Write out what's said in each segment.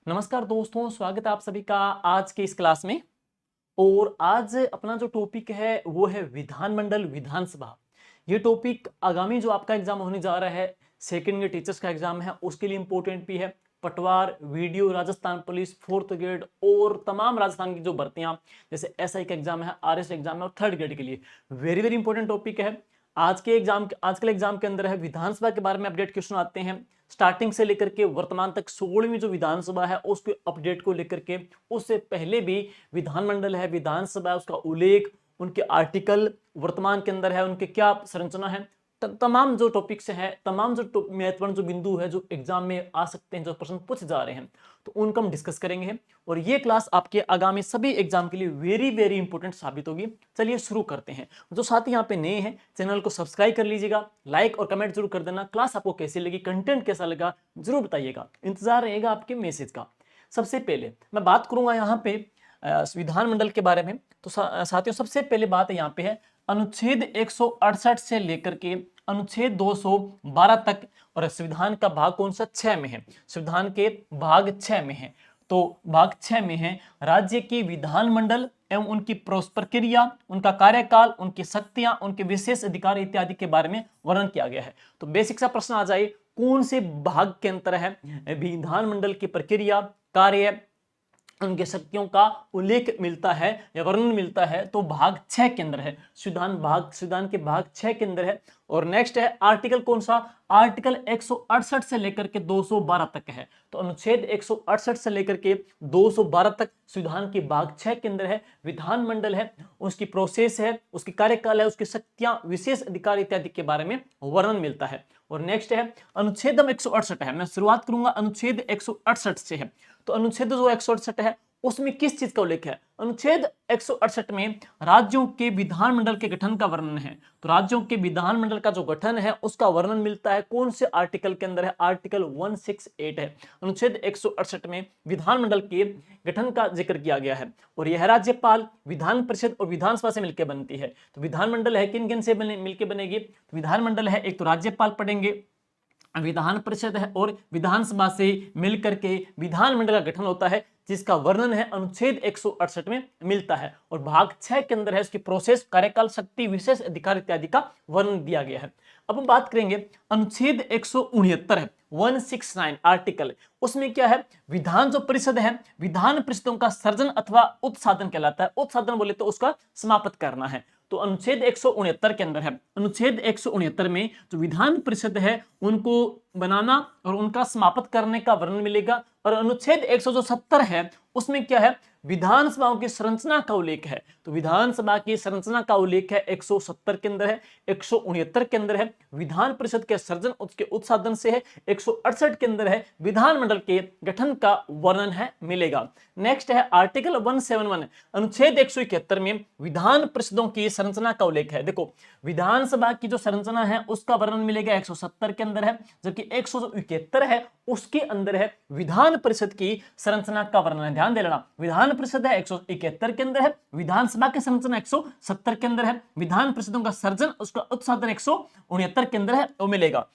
नमस्कार दोस्तों, स्वागत है आप सभी का आज के इस क्लास में। और आज अपना जो टॉपिक है वो है विधानमंडल विधानसभा। ये टॉपिक आगामी जो आपका एग्जाम होने जा रहा है, सेकंड ईयर टीचर्स का एग्जाम है, उसके लिए इंपॉर्टेंट भी है। पटवार, video, Rajasthan police, fourth grade और तमाम राजस्थान की जो भर्तियां जैसे एसआई का एग्जाम है, आरएस एग्जाम है और थर्ड ग्रेड के लिए वेरी वेरी इंपॉर्टेंट टॉपिक है। आजकल एग्जाम के अंदर है विधानसभा के बारे में अपडेट क्वेश्चन आते हैं, स्टार्टिंग से लेकर के वर्तमान तक 16वीं जो विधानसभा है उसके अपडेट को लेकर के। उससे पहले भी विधानमंडल है, विधानसभा है, उसका उल्लेख, उनके आर्टिकल वर्तमान के अंदर है, उनके क्या संरचना है, तमाम जो टॉपिक्स हैं, तमाम जो महत्वपूर्ण जो बिंदु है जो एग्जाम में आ सकते हैं, जो प्रश्न पूछ जा रहे हैं, तो उनका हम डिस्कस करेंगे। और ये क्लास आपके आगामी सभी एग्जाम के लिए वेरी वेरी इंपॉर्टेंट साबित होगी। चलिए शुरू करते हैं। जो साथी यहाँ पे नए हैं, चैनल को सब्सक्राइब कर लीजिएगा, लाइक और कमेंट जरूर कर देना। क्लास आपको कैसी लगी, कंटेंट कैसा लगा, जरूर बताइएगा, इंतजार रहेगा आपके मैसेज का। सबसे पहले मैं बात करूंगा यहाँ पे विधानमंडल के बारे में। तो साथियों, सबसे पहले बात यहाँ पे है अनुच्छेद 168 से लेकर के अनुच्छेद 212 तक। और संविधान का भाग कौन सा? 6 में है। संविधान के भाग 6 में है। तो भाग 6 में है राज्य की विधानमंडल एवं उनकी प्रक्रिया, उनका कार्यकाल, उनकी शक्तियां, उनके विशेष अधिकार इत्यादि के बारे में वर्णन किया गया है। तो बेसिक सा प्रश्न आ जाए, कौन से भाग के अंतर है विधानमंडल की प्रक्रिया, कार्य, उनके शक्तियों का उल्लेख मिलता है या वर्णन मिलता है? तो भाग 6 के अंदर है। संविधान के भाग 6 के अंदर है। और नेक्स्ट है आर्टिकल कौन सा? आर्टिकल 168 से लेकर के 212 तक है। तो अनुच्छेद 168 से लेकर के 212 तक संविधान के भाग 6 के अंदर है। विधानमंडल है, उसकी प्रोसेस है, उसकी कार्यकाल है, उसकी शक्तियां, विशेष अधिकार इत्यादि के बारे में वर्णन मिलता है। और नेक्स्ट है अनुच्छेद 168 है। मैं शुरुआत करूंगा अनुच्छेद 168 से है। तो अनुच्छेद जो 168 है उसमें किस चीज का उल्लेख है? अनुच्छेद 168 में राज्यों के विधानमंडल के गठन का वर्णन है। तो राज्यों के विधानमंडल का जो गठन है उसका वर्णन मिलता है कौन से आर्टिकल के अंदर है? आर्टिकल 168 है। अनुच्छेद 168 में विधानमंडल के गठन का जिक्र किया गया है। और यह राज्यपाल, विधान परिषद और विधानसभा से मिलकर बनती है। तो विधानमंडल है किन किन से मिलकर बनेगी? तो विधानमंडल है, एक तो राज्यपाल पढ़ेंगे, विधान परिषद है और विधानसभा से मिलकर के विधानमंडल का गठन होता है, जिसका वर्णन है अनुच्छेद 168 में मिलता है। और भाग 6 के अंदर है उसकी प्रोसेस, कार्यकाल, शक्ति, विशेष अधिकार इत्यादि का वर्णन दिया गया है। अब हम बात करेंगे अनुच्छेद 169 है, 169 आर्टिकल। उसमें क्या है? विधान जो परिषद है, विधान परिषदों का सर्जन अथवा उत्साधन कहलाता है। उत्साधन बोले तो उसका समाप्त करना है। तो अनुच्छेद 169 के अंदर है, अनुच्छेद 169 में जो विधान परिषद है उनको बनाना और उनका समाप्त करने का वर्णन मिलेगा। और अनुच्छेद 170 है उसमें क्या है? विधानसभाओं की संरचना का उल्लेख है। तो विधानसभा की संरचना का उल्लेख है 170 के अंदर है। 169 के अंदर है विधान परिषद के सर्जन, उसके उत्साधन से है। 168 के अंदर है विधानमंडल के गठन का वर्णन है, मिलेगा। नेक्स्ट है आर्टिकल 171, अनुच्छेद 171 में विधान परिषदों की संरचना का उल्लेख है। देखो, विधानसभा की जो संरचना है उसका वर्णन मिलेगा 170 के अंदर है, जबकि 171 है उसके अंदर है विधान परिषद की संरचना का वर्णन है। ध्यान दे लेना, विधान परिषद है 171 के अंदर है, विधानसभा की संरचना 170 के अंदर है, विधान परिषदों का सर्जन, उसका उत्साधन 169 के अंदर है, वो मिलेगा।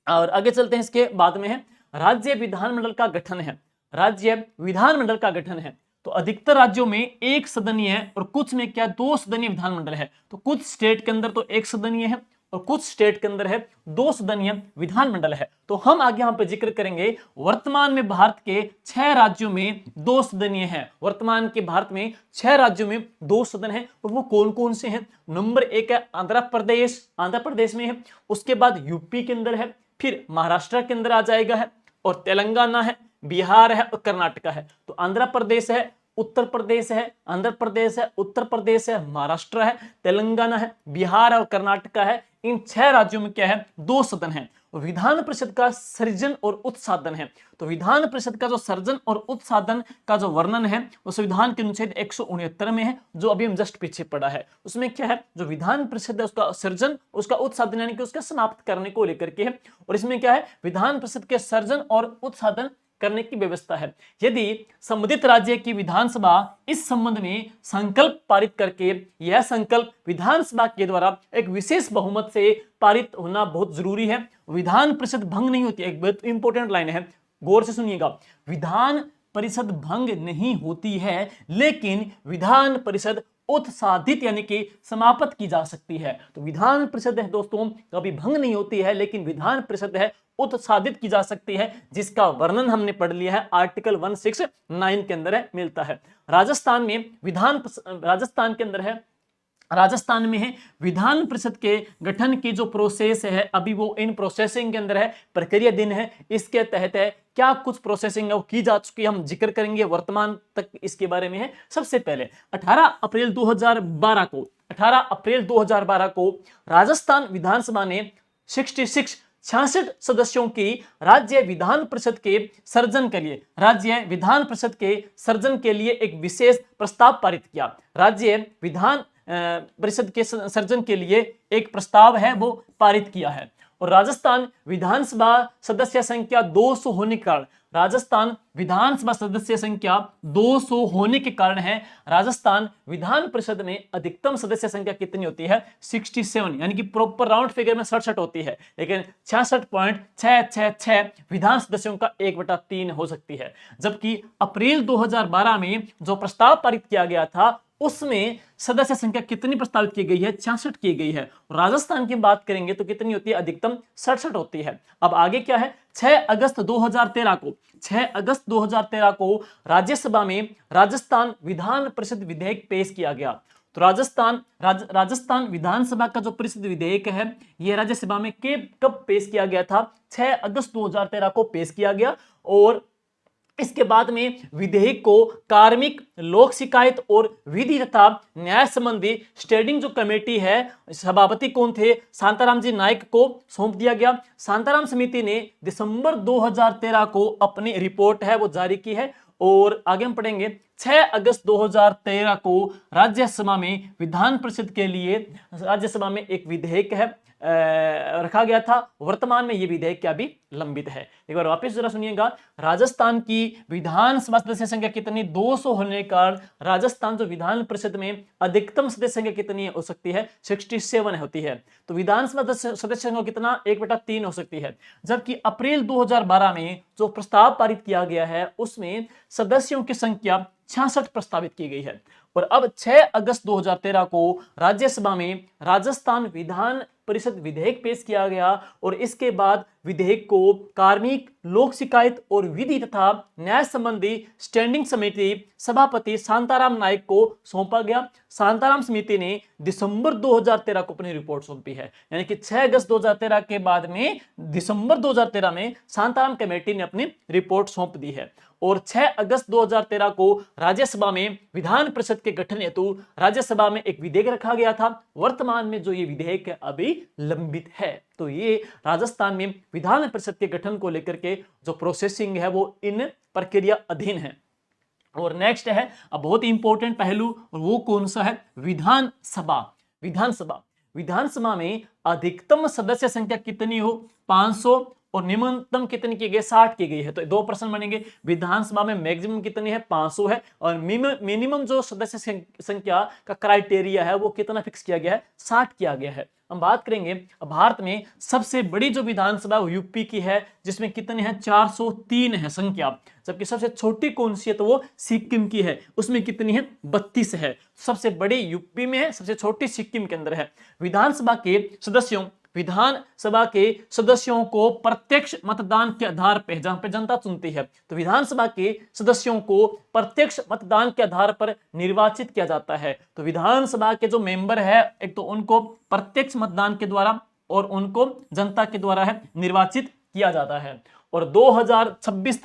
और आगे चलते हैं, इसके बाद में है राज्य विधानमंडल का गठन है। राज्य विधानमंडल का गठन है तो अधिकतर राज्यों में एक सदनीय है और कुछ में क्या? 2 सदनीय विधानमंडल है। तो कुछ स्टेट के अंदर तो एक सदनीय है और कुछ स्टेट के अंदर है 2 सदनीय विधानमंडल है। तो हम आगे यहां पे जिक्र करेंगे वर्तमान में भारत के 6 राज्यों में 2 सदनीय है। वर्तमान के भारत में 6 राज्यों में 2 सदन है और वो कौन कौन से हैं? नंबर 1 है आंध्र प्रदेश, आंध्र प्रदेश में है। उसके बाद यूपी के अंदर है, फिर महाराष्ट्र के अंदर आ जाएगा है, और तेलंगाना है, बिहार है और कर्नाटक है। तो आंध्र प्रदेश है, उत्तर प्रदेश है, आंध्र प्रदेश है, उत्तर प्रदेश है, महाराष्ट्र है, तेलंगाना है, बिहार है और कर्नाटक है। इन 6 राज्यों में क्या है? 2 सदन है। विधान परिषद का सृजन और उत्साधन है। तो विधान परिषद का जो सर्जन और उत्साधन का जो वर्णन है वो संविधान के अनुच्छेद 169 में है, जो अभी हम जस्ट पीछे पढ़ा है। उसमें क्या है? जो विधान परिषद है उसका सर्जन, उसका उत्साधन यानी कि उसका समाप्त करने को लेकर के है। और इसमें क्या है? विधान परिषद के सर्जन और उत्साधन करने की व्यवस्था है। यदि संबंधित राज्य की विधानसभा इस संबंध में संकल्प पारित करके, यह संकल्प विधानसभा के द्वारा एक विशेष बहुमत से पारित होना बहुत जरूरी है। विधान परिषद भंग नहीं होती। एक बहुत इंपॉर्टेंट लाइन है, गौर से सुनिएगा। विधान परिषद भंग नहीं होती है, लेकिन विधान परिषद उत्साधित यानी कि समाप्त की जा सकती है। तो विधान परिषद है दोस्तों कभी भंग नहीं होती है, लेकिन विधान परिषद है उत्साधित की जा सकती है, जिसका वर्णन हमने पढ़ लिया है आर्टिकल 169 के अंदर है, मिलता है। राजस्थान में राजस्थान के अंदर है, राजस्थान में है विधान परिषद के गठन की जो प्रोसेस है अभी वो इन प्रोसेसिंग के अंदर है, प्रक्रियाधीन है। इसके तहत है क्या कुछ प्रोसेसिंग है वो की जा चुकी है, हम जिक्र करेंगे वर्तमान तक इसके बारे में है। सबसे पहले 18 अप्रैल 2012 को राजस्थान विधानसभा ने 66 सदस्यों की राज्य विधान परिषद के सर्जन के लिए एक विशेष प्रस्ताव पारित किया। राज्य विधान परिषद के सर्जन के लिए एक प्रस्ताव है वो पारित किया है। और राजस्थान विधानसभा सदस्य संख्या 200 होने के कारण, राजस्थान विधानसभा सदस्य संख्या 200 होने के कारण है राजस्थान विधान परिषद में अधिकतम सदस्य संख्या कितनी होती है 67, यानी कि प्रॉपर राउंड फिगर में 67 होती है, लेकिन 66.666 विधान सदस्यों का 1/3 हो सकती है। जबकि अप्रैल 2012 में जो प्रस्ताव पारित किया गया था उसमें सदस्य संख्या कितनी प्रस्तावित की गई है 66 की गई है। राजस्थान की बात करेंगे तो कितनी होती है अधिकतम 67 होती है। अब आगे क्या है, 6 अगस्त 2013 को राज्यसभा में राजस्थान विधान परिषद विधेयक पेश किया गया। तो राजस्थान विधानसभा का जो परिषद विधेयक है यह राज्यसभा में कब पेश किया गया था, 6 अगस्त 2013 को पेश किया गया। और इसके बाद में विधेयक को कार्मिक, लोक शिकायत और विधि तथा न्याय संबंधी स्टैंडिंग जो कमेटी है, सभापति कौन थे, शांताराम जी नाइक को सौंप दिया गया। शांताराम समिति ने दिसंबर 2013 को अपनी रिपोर्ट है वो जारी की है। और आगे हम पढ़ेंगे 6 अगस्त 2013 को राज्यसभा में विधान परिषद के लिए राज्यसभा में एक विधेयक है रखा गया था। वर्तमान में यह विधेयक क्या भी लंबित है। एक बार वापस जरा सुनिएगा, राजस्थान की विधानसभा सदस्य संख्या कितनी 200 होने के कारण राजस्थान जो विधान परिषद में अधिकतम सदस्य संख्या कितनी हो सकती है 67 होती है। तो विधानसभा सदस्य संख्या कितना 1/3 हो सकती है। जबकि अप्रैल 2012 में जो प्रस्ताव पारित किया गया है उसमें सदस्यों की संख्या 66 प्रस्तावित की गई है। और अब 6 अगस्त 2013 को राज्यसभा में राजस्थान विधान परिषद विधेयक पेश किया गया और इसके बाद विधेयक को कार्मिक, लोक शिकायत और विधि तथा न्याय संबंधी स्टैंडिंग समिति सभापति शांताराम नाइक को सौंपा गया। शांताराम समिति ने दिसंबर 2013 को अपनी रिपोर्ट सौंपी है, यानी कि 6 अगस्त 2013 के बाद में दिसंबर 2013 में शांताराम कमेटी ने अपनी रिपोर्ट सौंप दी है। और 6 अगस्त 2013 को राज्यसभा में विधान परिषद के गठन हेतु राज्यसभा में एक विधेयक रखा गया था। वर्तमान में जो ये विधेयक है अभी लंबित है। तो ये राजस्थान में विधान परिषद के गठन को लेकर के जो प्रोसेसिंग है वो इन प्रक्रिया अधीन है। और नेक्स्ट है अब बहुत ही इंपॉर्टेंट पहलू, और वो कौन सा है, विधानसभा में अधिकतम सदस्य संख्या कितनी हो 500 और न्यूनतम कितनी की गई 60 की गई है। तो दो प्रश्न बनेंगे, विधानसभा में मैक्सिमम कितनी है 500 है और मिनिमम जो सदस्य संख्या का क्राइटेरिया है वो कितना फिक्स किया गया है 60 किया गया है। हम बात करेंगे भारत में सबसे बड़ी जो विधानसभा यूपी की है जिसमें कितने हैं 403 है संख्या, जबकि सबसे छोटी कौन सी है तो वो सिक्किम की है, उसमें कितनी है 32 है। सबसे बड़ी यूपी में है, सबसे छोटी सिक्किम के अंदर है। विधानसभा के सदस्यों को प्रत्यक्ष मतदान के आधार पर, जहां पे जनता चुनती है, तो विधानसभा के सदस्यों को प्रत्यक्ष मतदान के आधार पर निर्वाचित किया जाता है। तो विधानसभा के जो मेंबर है एक तो उनको प्रत्यक्ष मतदान के द्वारा और उनको जनता के द्वारा है निर्वाचित किया जाता है। और 2026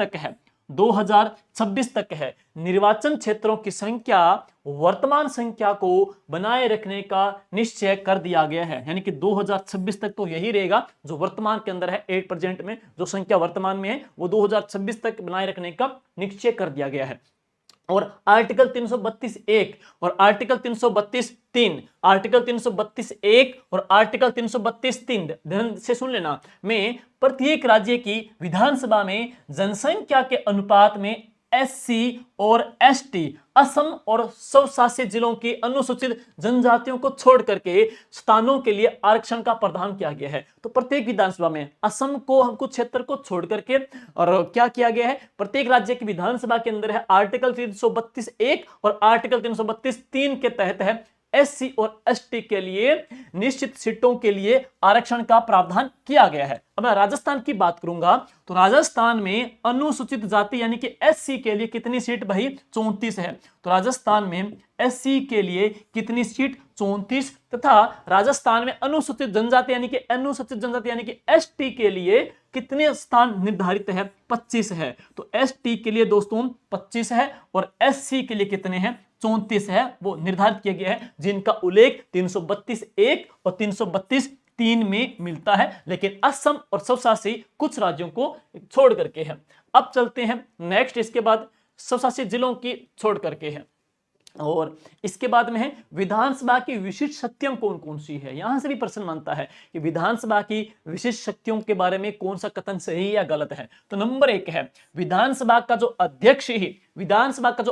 तक है निर्वाचन क्षेत्रों की संख्या वर्तमान संख्या को बनाए रखने का निश्चय कर दिया गया है, यानी कि 2026 तक तो यही रहेगा जो वर्तमान के अंदर है। 8% में जो संख्या वर्तमान में है वो 2026 तक बनाए रखने का निश्चय कर दिया गया है। और आर्टिकल 332(1) और आर्टिकल 332(3) आर्टिकल 332(1) और आर्टिकल 332(3) ध्यान से सुन लेना, में प्रत्येक राज्य की विधानसभा में जनसंख्या के अनुपात में एससी और एसटी, असम और स्वशासित जिलों की अनुसूचित जनजातियों को छोड़ करके स्थानों के लिए आरक्षण का प्रावधान किया गया है। तो प्रत्येक विधानसभा में असम को, हमको क्षेत्र को छोड़ करके, और क्या किया गया है, प्रत्येक राज्य की विधानसभा के अंदर है आर्टिकल 332(1) और आर्टिकल 332(3) के तहत है एससी और एसटी के लिए निश्चित सीटों के लिए आरक्षण का प्रावधान किया गया है। अब मैं राजस्थान की बात करूंगा तो राजस्थान में अनुसूचित जाति यानी कि एससी के लिए कितनी सीट भाई, 34 है। तो राजस्थान में एससी के लिए कितनी सीट, 34, तथा राजस्थान में अनुसूचित जनजाति यानी कि एसटी के लिए कितने स्थान निर्धारित है, 25 है। तो एसटी के लिए दोस्तों 25 है और एससी के लिए कितने हैं, 34 है, वो निर्धारित किया गया है, जिनका उल्लेख 332(1) और 332(3) में मिलता है, लेकिन असम और स्वशासित कुछ राज्यों को छोड़ करके है। अब चलते हैं नेक्स्ट, इसके बाद स्वशासित जिलों की छोड़ करके है, और इसके बाद में है विधानसभा की विशिष्ट शक्तियां कौन कौन सी है। यहां से भी प्रश्न बनता है कि विधानसभा की विशिष्ट शक्तियों के बारे में कौन सा कथन सही या गलत है। तो नंबर 1 है विधानसभा का जो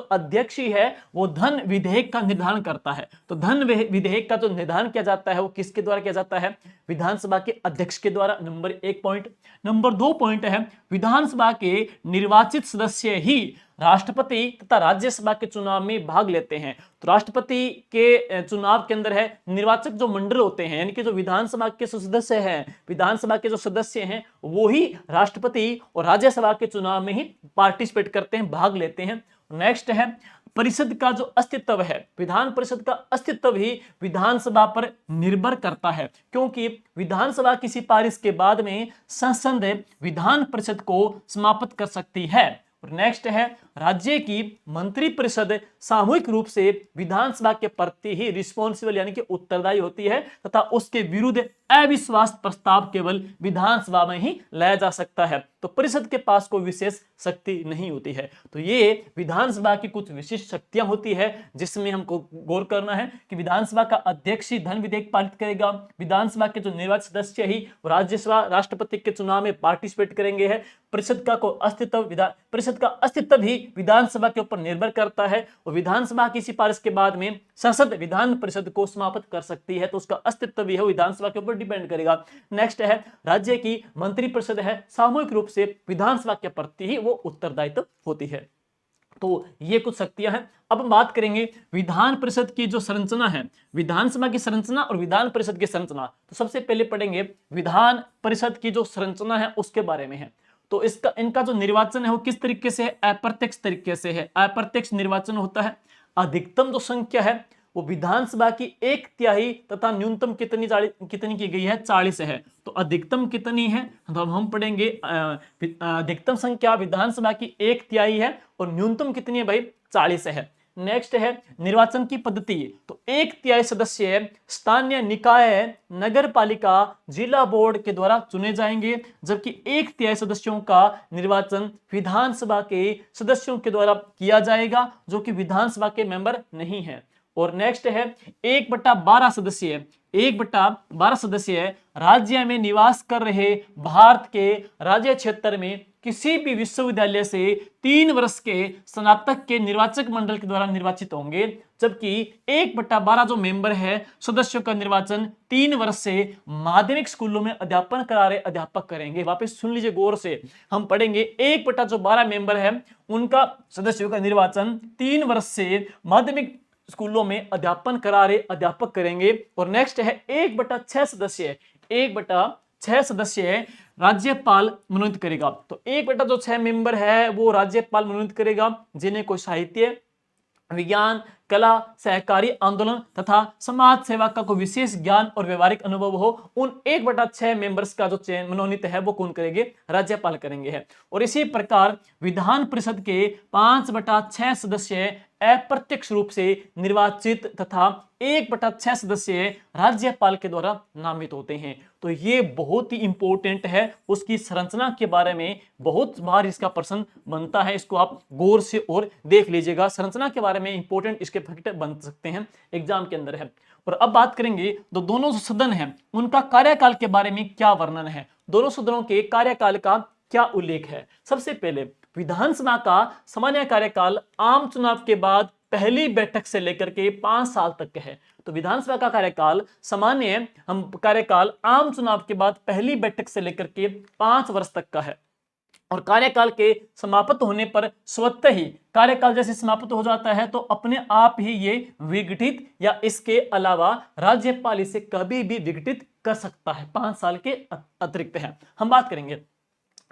अध्यक्ष ही है वो धन विधेयक का निर्धारण करता है। तो धन विधेयक का जो निर्धारण किया जाता है वो किसके द्वारा किया जाता है, विधानसभा के अध्यक्ष के द्वारा। Number 1 point. नंबर 2 पॉइंट है विधानसभा के निर्वाचित सदस्य ही राष्ट्रपति तथा राज्यसभा के चुनाव में भाग लेते हैं। तो राष्ट्रपति के चुनाव के अंदर है निर्वाचक जो मंडल होते हैं, यानी कि जो विधानसभा के सदस्य हैं, विधानसभा के जो सदस्य हैं वो ही राष्ट्रपति और राज्यसभा के चुनाव में ही पार्टिसिपेट करते हैं, भाग लेते हैं। नेक्स्ट है परिषद का जो अस्तित्व है, विधान परिषद का अस्तित्व ही विधानसभा पर निर्भर करता है, क्योंकि विधानसभा की सिफारिश के बाद में संसद विधान परिषद को समाप्त कर सकती है। और नेक्स्ट है राज्य की मंत्री परिषद सामूहिक रूप से विधानसभा के प्रति ही रिस्पॉन्सिबल यानी कि उत्तरदायी होती है, तथा उसके विरुद्ध अविश्वास प्रस्ताव केवल विधानसभा में ही लाया जा सकता है। तो परिषद के पास कोई विशेष शक्ति नहीं होती है। तो ये विधानसभा की कुछ विशिष्ट शक्तियां होती है जिसमें हमको गौर करना है कि विधानसभा का अध्यक्ष ही धन विधेयक पारित करेगा, विधानसभा के जो निर्वाचित सदस्य ही राज्यसभा राष्ट्रपति के चुनाव में पार्टिसिपेट करेंगे है, परिषद का अस्तित्व ही विधानसभा के ऊपर निर्भर करता है, और विधानसभा की सिफारिश के बाद में संसद विधान परिषद को समाप्त कर सकती है, तो उसका अस्तित्व भी है विधानसभा के ऊपर डिपेंड करेगा। नेक्स्ट है राज्य की मंत्री परिषद है सामूहिक रूप से विधानसभा के प्रति ही वो उत्तरदायित्व होती है। तो ये कुछ शक्तियां हैं। अब हम बात करेंगे विधान परिषद की जो संरचना है, विधानसभा की संरचना और विधान परिषद की संरचना। तो सबसे पहले पढ़ेंगे विधान परिषद की जो संरचना है उसके बारे में है। तो इनका जो निर्वाचन है वो किस तरीके से है, अप्रत्यक्ष तरीके से है। अप्रत्यक्ष निर्वाचन होता है। अधिकतम जो संख्या है वो विधानसभा की 1/3 तथा न्यूनतम कितनी की गई है, 40 है। तो अधिकतम कितनी है, तो हम पढ़ेंगे अधिकतम संख्या विधानसभा की 1/3 है और न्यूनतम कितनी है भाई, 40 है। नेक्स्ट है निर्वाचन की पद्धति। तो 1/3 सदस्य स्थानीय निकाय, नगर पालिका, जिला बोर्ड के द्वारा चुने जाएंगे, जबकि 1/3 सदस्यों का निर्वाचन विधानसभा के सदस्यों के द्वारा किया जाएगा जो कि विधानसभा के मेंबर नहीं है। और नेक्स्ट है 1/12 सदस्य राज्य में निवास कर रहे भारत के राज्य क्षेत्र में किसी भी विश्वविद्यालय से 3 वर्ष के स्नातक के निर्वाचक मंडल के द्वारा निर्वाचित होंगे, जबकि 1/12 जो मेंबर है सदस्यों का निर्वाचन 3 वर्ष से माध्यमिक स्कूलों में अध्यापन करा रहे अध्यापक करेंगे। वापस सुन लीजिए गौर से, हम पढ़ेंगे 1/12 मेंबर है उनका सदस्यों का निर्वाचन 3 वर्ष से माध्यमिक स्कूलों में अध्यापन करा रहे अध्यापक करेंगे। और नेक्स्ट है 1/6 सदस्य राज्यपाल मनोनीत करेगा। तो 1/6 मेंबर है वो राज्यपाल मनोनीत करेगा, जिन्हें कोई साहित्य, विज्ञान, कला, सहकारी आंदोलन तथा समाज सेवा का कोई विशेष ज्ञान और व्यवहारिक अनुभव हो। उन 1/6 मेंबर्स का जो चयन मनोनीत है वो कौन करेंगे, राज्यपाल करेंगे है। और इसी प्रकार विधान परिषद के 5/6 सदस्य अप्रत्यक्ष रूप से निर्वाचित तथा 1/6 सदस्य राज्यपाल के द्वारा नामित होते हैं। तो ये बहुत ही इंपॉर्टेंट है, उसकी संरचना के बारे में बहुत बार इसका प्रश्न बनता है, इसको आप गौर से और देख लीजिएगा। संरचना के बारे में इंपॉर्टेंट इसके फैक्टर बन सकते हैं, एग्जाम के अंदर है। और अब बात करेंगे तो दोनों सदन हैं उनका कार्यकाल के बारे में क्या वर्णन है, दोनों सदनों के कार्यकाल का क्या उल्लेख है। सबसे पहले विधानसभा का सामान्य कार्यकाल आम चुनाव के बाद पहली बैठक से लेकर के 5 साल तक का है। तो विधानसभा का कार्यकाल सामान्य हम कार्यकाल आम चुनाव के बाद पहली बैठक से लेकर के 5 वर्ष तक का है। और कार्यकाल के समाप्त होने पर स्वतः ही कार्यकाल जैसे समाप्त हो जाता है तो अपने आप ही ये विघटित या इसके अलावा राज्यपाल इसे कभी भी विघटित कर सकता है। 5 साल के अतिरिक्त है। हम बात करेंगे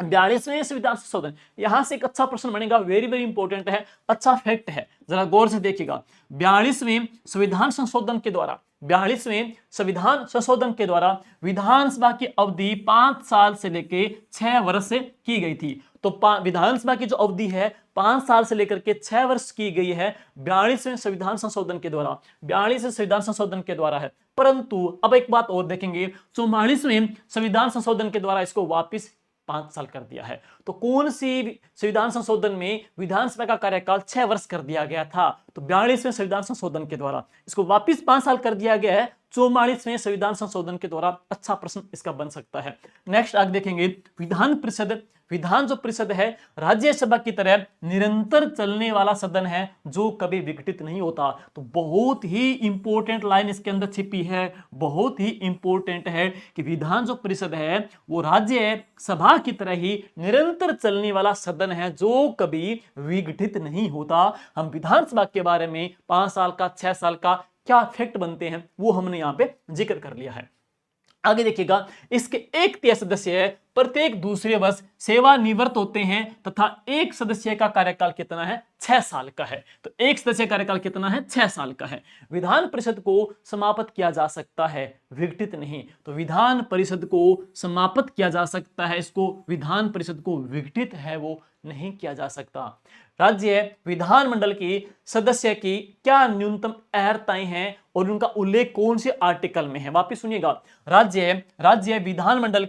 42वें संविधान संशोधन। यहां से एक अच्छा प्रश्न बनेगा, वेरी वेरी इंपॉर्टेंट है, अच्छा फैक्ट है, जरा गौर से देखिएगा। 42वें संविधान संशोधन के द्वारा 42वें संविधान संशोधन के द्वारा विधानसभा की अवधि 5 साल से लेकर 6 वर्ष की गई थी। तो विधानसभा की जो अवधि है 5 साल से लेकर के 6 वर्ष की गई है 42वें संविधान संशोधन के द्वारा। 42वें संविधान संशोधन के द्वारा है। परंतु अब एक बात और देखेंगे, 44वें संविधान संशोधन के द्वारा इसको वापिस 5 साल कर दिया है। तो कौन सी संविधान संशोधन में विधानसभा का कार्यकाल 6 वर्ष कर दिया गया था? तो 42वें संविधान संशोधन के द्वारा इसको वापिस 5 साल कर दिया गया है 44वें संविधान संशोधन के द्वारा। अच्छा प्रश्न इसका बन सकता है। नेक्स्ट आगे देखेंगे, विधान परिषद। विधान जो परिषद है राज्यसभा की तरह निरंतर चलने वाला सदन है जो कभी विघटित नहीं होता। तो बहुत ही इंपॉर्टेंट लाइन इसके अंदर छिपी है, बहुत ही इंपॉर्टेंट है कि विधान जो परिषद है वो राज्य सभा की तरह ही निरंतर चलने वाला सदन है जो कभी विघटित नहीं होता। हम विधानसभा के बारे में 5 साल का 6 साल का क्या फैक्ट बनते हैं वो हमने यहां पे जिक्र कर लिया है। आगे देखिएगा, इसके 1/3 सदस्य प्रत्येक दूसरे वर्ष सेवानिवृत्त होते हैं तथा एक सदस्य का कार्यकाल कितना है? 6 साल का है। तो एक सदस्य कार्यकाल कितना है? 6 साल का है। विधान परिषद को समाप्त किया जा सकता है, विघटित नहीं। तो विधान परिषद को समाप्त किया जा सकता है, इसको विधान परिषद को विघटित है वो नहीं किया जा सकता। राज्य विधानमंडल की सदस्य की क्या न्यूनतम अर्हताएं हैं और उनका उल्लेख कौन से आर्टिकल में है? वापिस सुनिएगा, राज्य विधानमंडल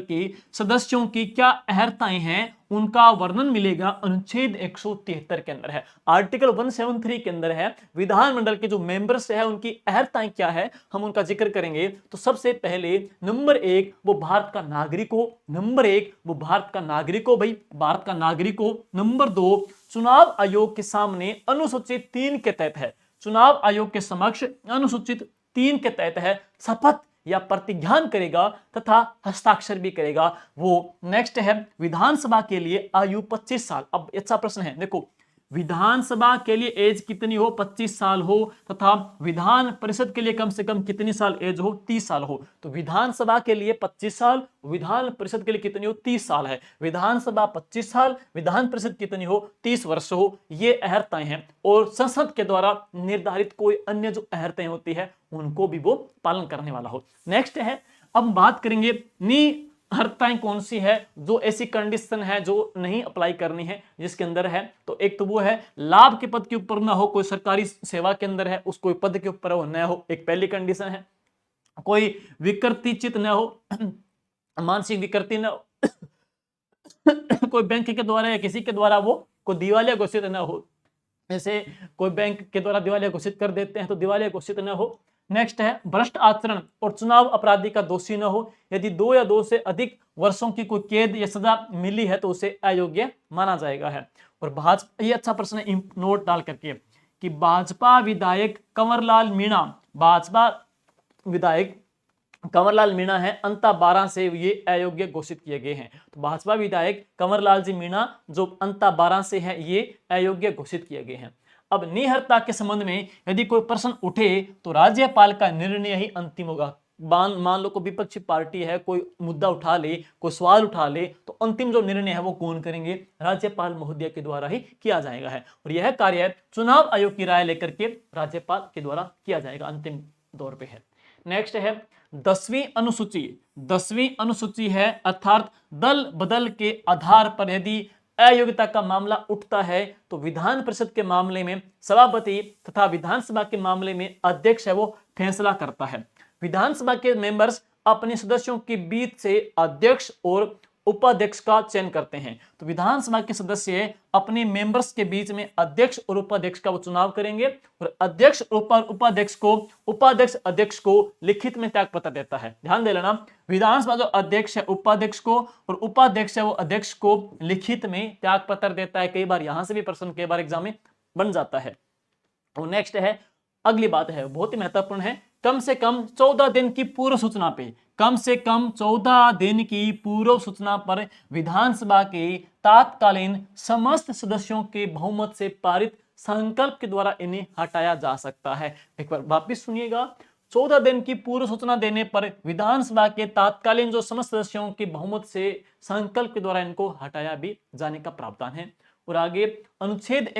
की सदस्यों की क्या अर्हताएं हैं उनका वर्णन मिलेगा अनुच्छेद 173 के अंदर है। आर्टिकल 173 के अंदर है विधानमंडल के जो मेंबर्स है उनकी अर्हताएं क्या है, हम उनका जिक्र करेंगे। तो सबसे पहले नंबर 1 वो भारत का नागरिक हो, नंबर 1 वो भारत का नागरिक हो, भाई भारत का नागरिक हो। नंबर 2 चुनाव आयोग के सामने अनुसूचित 3 के तहत है, चुनाव आयोग के समक्ष अनुसूचित 3 के तहत है, शपथ या प्रतिज्ञान करेगा तथा हस्ताक्षर भी करेगा वो। नेक्स्ट है विधानसभा के लिए आयु 25 साल। अब अच्छा प्रश्न है, देखो विधानसभा के लिए एज कितनी हो? 25 साल हो तथा विधान परिषद के लिए कम से कम कितनी साल एज हो? 30 साल हो। तो विधानसभा के लिए 25 साल, विधान परिषद के लिए कितनी हो? 30 साल है। विधानसभा 25 साल, विधान परिषद कितनी हो? 30 वर्ष हो। ये अर्हताएं हैं और संसद के द्वारा निर्धारित कोई अन्य जो अर्हताएं होती है उनको भी वो पालन करने वाला हो। नेक्स्ट है, अब बात करेंगे अर्हताएं कौन सी है जो ऐसी कंडीशन है जो नहीं अप्लाई करनी है जिसके अंदर है। तो एक तो वो है लाभ के पद के ऊपर ना हो, कोई सरकारी सेवा के अंदर है उस कोई पद के ऊपर हो न हो, एक पहली कंडीशन है। कोई विकृति चित न हो, मानसिक विकृति न हो, कोई बैंक के द्वारा या किसी के द्वारा वो कोई दिवालिया घोषित न हो, जैसे कोई बैंक के द्वारा दिवालिया घोषित कर देते हैं तो दिवालिया घोषित न हो। नेक्स्ट है भ्रष्ट आचरण और चुनाव अपराधी का दोषी न हो। यदि 2 या 2 से अधिक वर्षों की कोई कैद या सजा मिली है तो उसे अयोग्य माना जाएगा है। और भाजपा, ये अच्छा प्रश्न है नोट डाल करके कि भाजपा विधायक कंवरलाल मीणा, भाजपा विधायक कंवरलाल मीणा है अंता 12 से ये अयोग्य घोषित किए गए हैं। तो भाजपा विधायक कंवरलाल जी मीणा जो अंता 12 से है ये अयोग्य घोषित किए गए हैं। अब निहरता के संबंध में यदि कोई प्रश्न उठे तो राज्यपाल का निर्णय ही अंतिम होगा। मान लो कोई विपक्षी पार्टी है, कोई मुद्दा उठा ले, कोई सवाल उठा ले तो अंतिम जो निर्णय है वो कौन करेंगे? राज्यपाल महोदय के द्वारा ही किया जाएगा है। और यह कार्य चुनाव आयोग की राय लेकर के राज्यपाल के द्वारा किया जाएगा, अंतिम दौर पे है। नेक्स्ट है 10वीं अनुसूची। 10वीं अनुसूची है अर्थात दल बदल के आधार पर यदि अयोग्यता का मामला उठता है तो विधान परिषद के मामले में सभापति तथा विधानसभा के मामले में अध्यक्ष है वो फैसला करता है। विधानसभा के मेंबर्स अपने सदस्यों के बीच से अध्यक्ष और उपाध्यक्ष का चयन करते हैं। तो विधानसभा के सदस्य अपने मेंबर्स के बीच में अध्यक्ष और उपाध्यक्ष का वो चुनाव करेंगे और अध्यक्ष उपाध्यक्ष अध्यक्ष को लिखित में त्यागपत्र देता है। ध्यान दे लेना, विधानसभा जो अध्यक्ष है उपाध्यक्ष को और उपाध्यक्ष है वो अध्यक्ष को लिखित में त्यागपत्र देता है। कई बार यहां से भी प्रश्न कई बार एग्जाम में बन जाता है। और नेक्स्ट है, अगली बात है बहुत ही महत्वपूर्ण है, कम से कम 14 दिन की पूर्व सूचना पे, कम से कम 14 दिन की पूर्व सूचना पर विधानसभा के तात्कालीन समस्त सदस्यों के बहुमत से पारित संकल्प के द्वारा इन्हें हटाया जा सकता है। एक बार वापिस सुनिएगा, 14 दिन की पूर्व सूचना देने पर विधानसभा के तात्कालीन जो समस्त सदस्यों के बहुमत से संकल्प के द्वारा इनको हटाया भी जाने का प्रावधान है। और आगे अनुच्छेद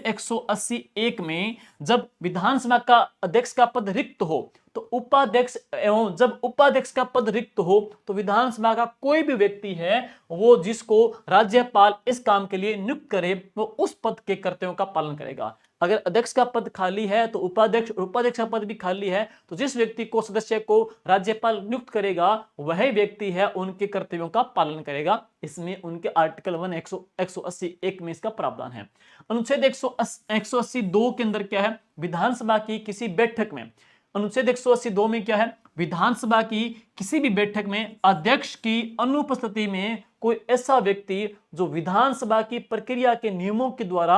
180 एक में जब विधानसभा का अध्यक्ष का पद रिक्त हो तो उपाध्यक्ष एवं जब उपाध्यक्ष का पद रिक्त हो तो विधानसभा का कोई भी व्यक्ति है वो जिसको राज्यपाल इस काम के लिए नियुक्त करे वो उस पद के कर्तव्यों का पालन करेगा। अगर अध्यक्ष का पद खाली है तो उपाध्यक्ष और उपाध्यक्ष का पद भी खाली है तो जिस व्यक्ति को सदस्य को राज्यपाल नियुक्त करेगा वह व्यक्ति है उनके कर्तव्यों का पालन करेगा। इसमें उनके आर्टिकल 180 में इसका प्रावधान है। अनुच्छेद 182 के अंदर क्या है, विधानसभा की किसी बैठक में, अनुच्छेद 182 में क्या है, विधानसभा की किसी भी बैठक में अध्यक्ष की अनुपस्थिति में कोई ऐसा व्यक्ति जो विधानसभा की प्रक्रिया के नियमों के द्वारा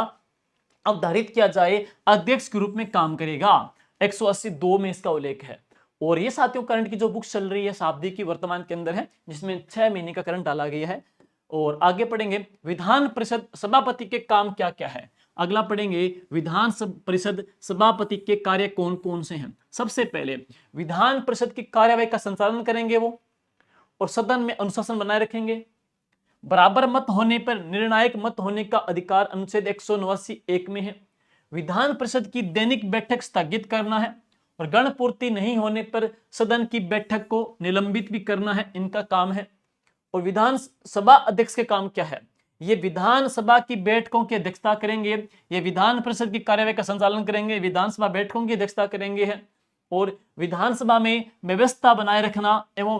अवधारित किया जाए अध्यक्ष के रूप में काम करेगा। 182 में इसका उल्लेख है। और ये साथियों करंट की जो बुक चल रही है शाब्दिक की वर्तमान के अंदर है जिसमें 6 महीने का करंट डाला गया है। और आगे पढ़ेंगे विधान परिषद सभापति के काम क्या क्या है। अगला पढ़ेंगे विधान परिषद सभापति के कार्य कौन कौन से हैं। सबसे पहले विधान परिषद की कार्यवाही का संचालन करेंगे वो और सदन में अनुशासन बनाए रखेंगे। बराबर मत होने पर निर्णायक मत होने का अधिकार अनुच्छेद 189 में है। विधान परिषद की दैनिक बैठक स्थगित करना है और गण पूर्ति नहीं होने पर सदन की बैठक को निलंबित भी करना है, इनका काम है। और विधानसभा अध्यक्ष के काम क्या है, ये विधानसभा की बैठकों की अध्यक्षता करेंगे, ये विधान परिषद की कार्यवाही का संचालन करेंगे, विधानसभा बैठकों की अध्यक्षता करेंगे है और विधानसभा में व्यवस्था बनाए रखना एवं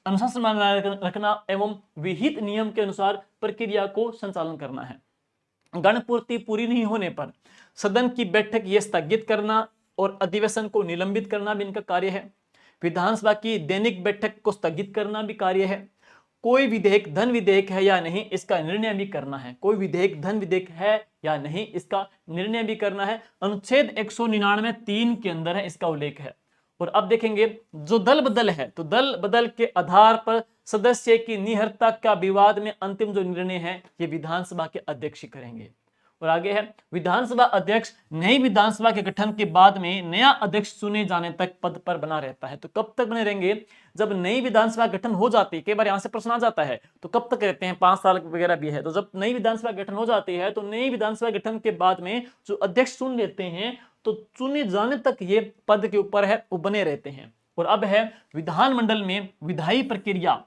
अनुशासन बनाए रखना एवं विहित नियम के अनुसार प्रक्रिया को संचालन करना है। गणपूर्ति पूरी नहीं होने पर सदन की बैठक ये स्थगित करना और अधिवेशन को निलंबित करना भी इनका कार्य है। विधानसभा की दैनिक बैठक को स्थगित करना भी कार्य है। कोई विधेयक धन विधेयक है या नहीं इसका निर्णय भी करना है, कोई विधेयक धन विधेयक है या नहीं इसका निर्णय भी करना है। अनुच्छेद 199(3) के अंदर है, इसका उल्लेख है। और अब देखेंगे जो दल बदल है तो दल बदल के आधार पर सदस्य की निहरता का विवाद में अंतिम जो निर्णय है ये विधानसभा के अध्यक्ष ही करेंगे। और आगे है विधानसभा अध्यक्ष नई विधानसभा के गठन के बाद में नया अध्यक्ष चुने जाने तक पद पर बना रहता है। तो कब तक बने रहेंगे, जब नई विधानसभा गठन हो जाती है, कई बार यहां से प्रश्न आ जाता है तो कब तक रहते हैं, 5 साल वगैरह भी है। तो जब नई विधानसभा गठन हो जाती है तो नई विधानसभा गठन के बाद में जो अध्यक्ष चुन लेते हैं तो चुने जाने तक ये पद के ऊपर है वो बने रहते हैं। और अब है विधानमंडल में विधायी प्रक्रिया।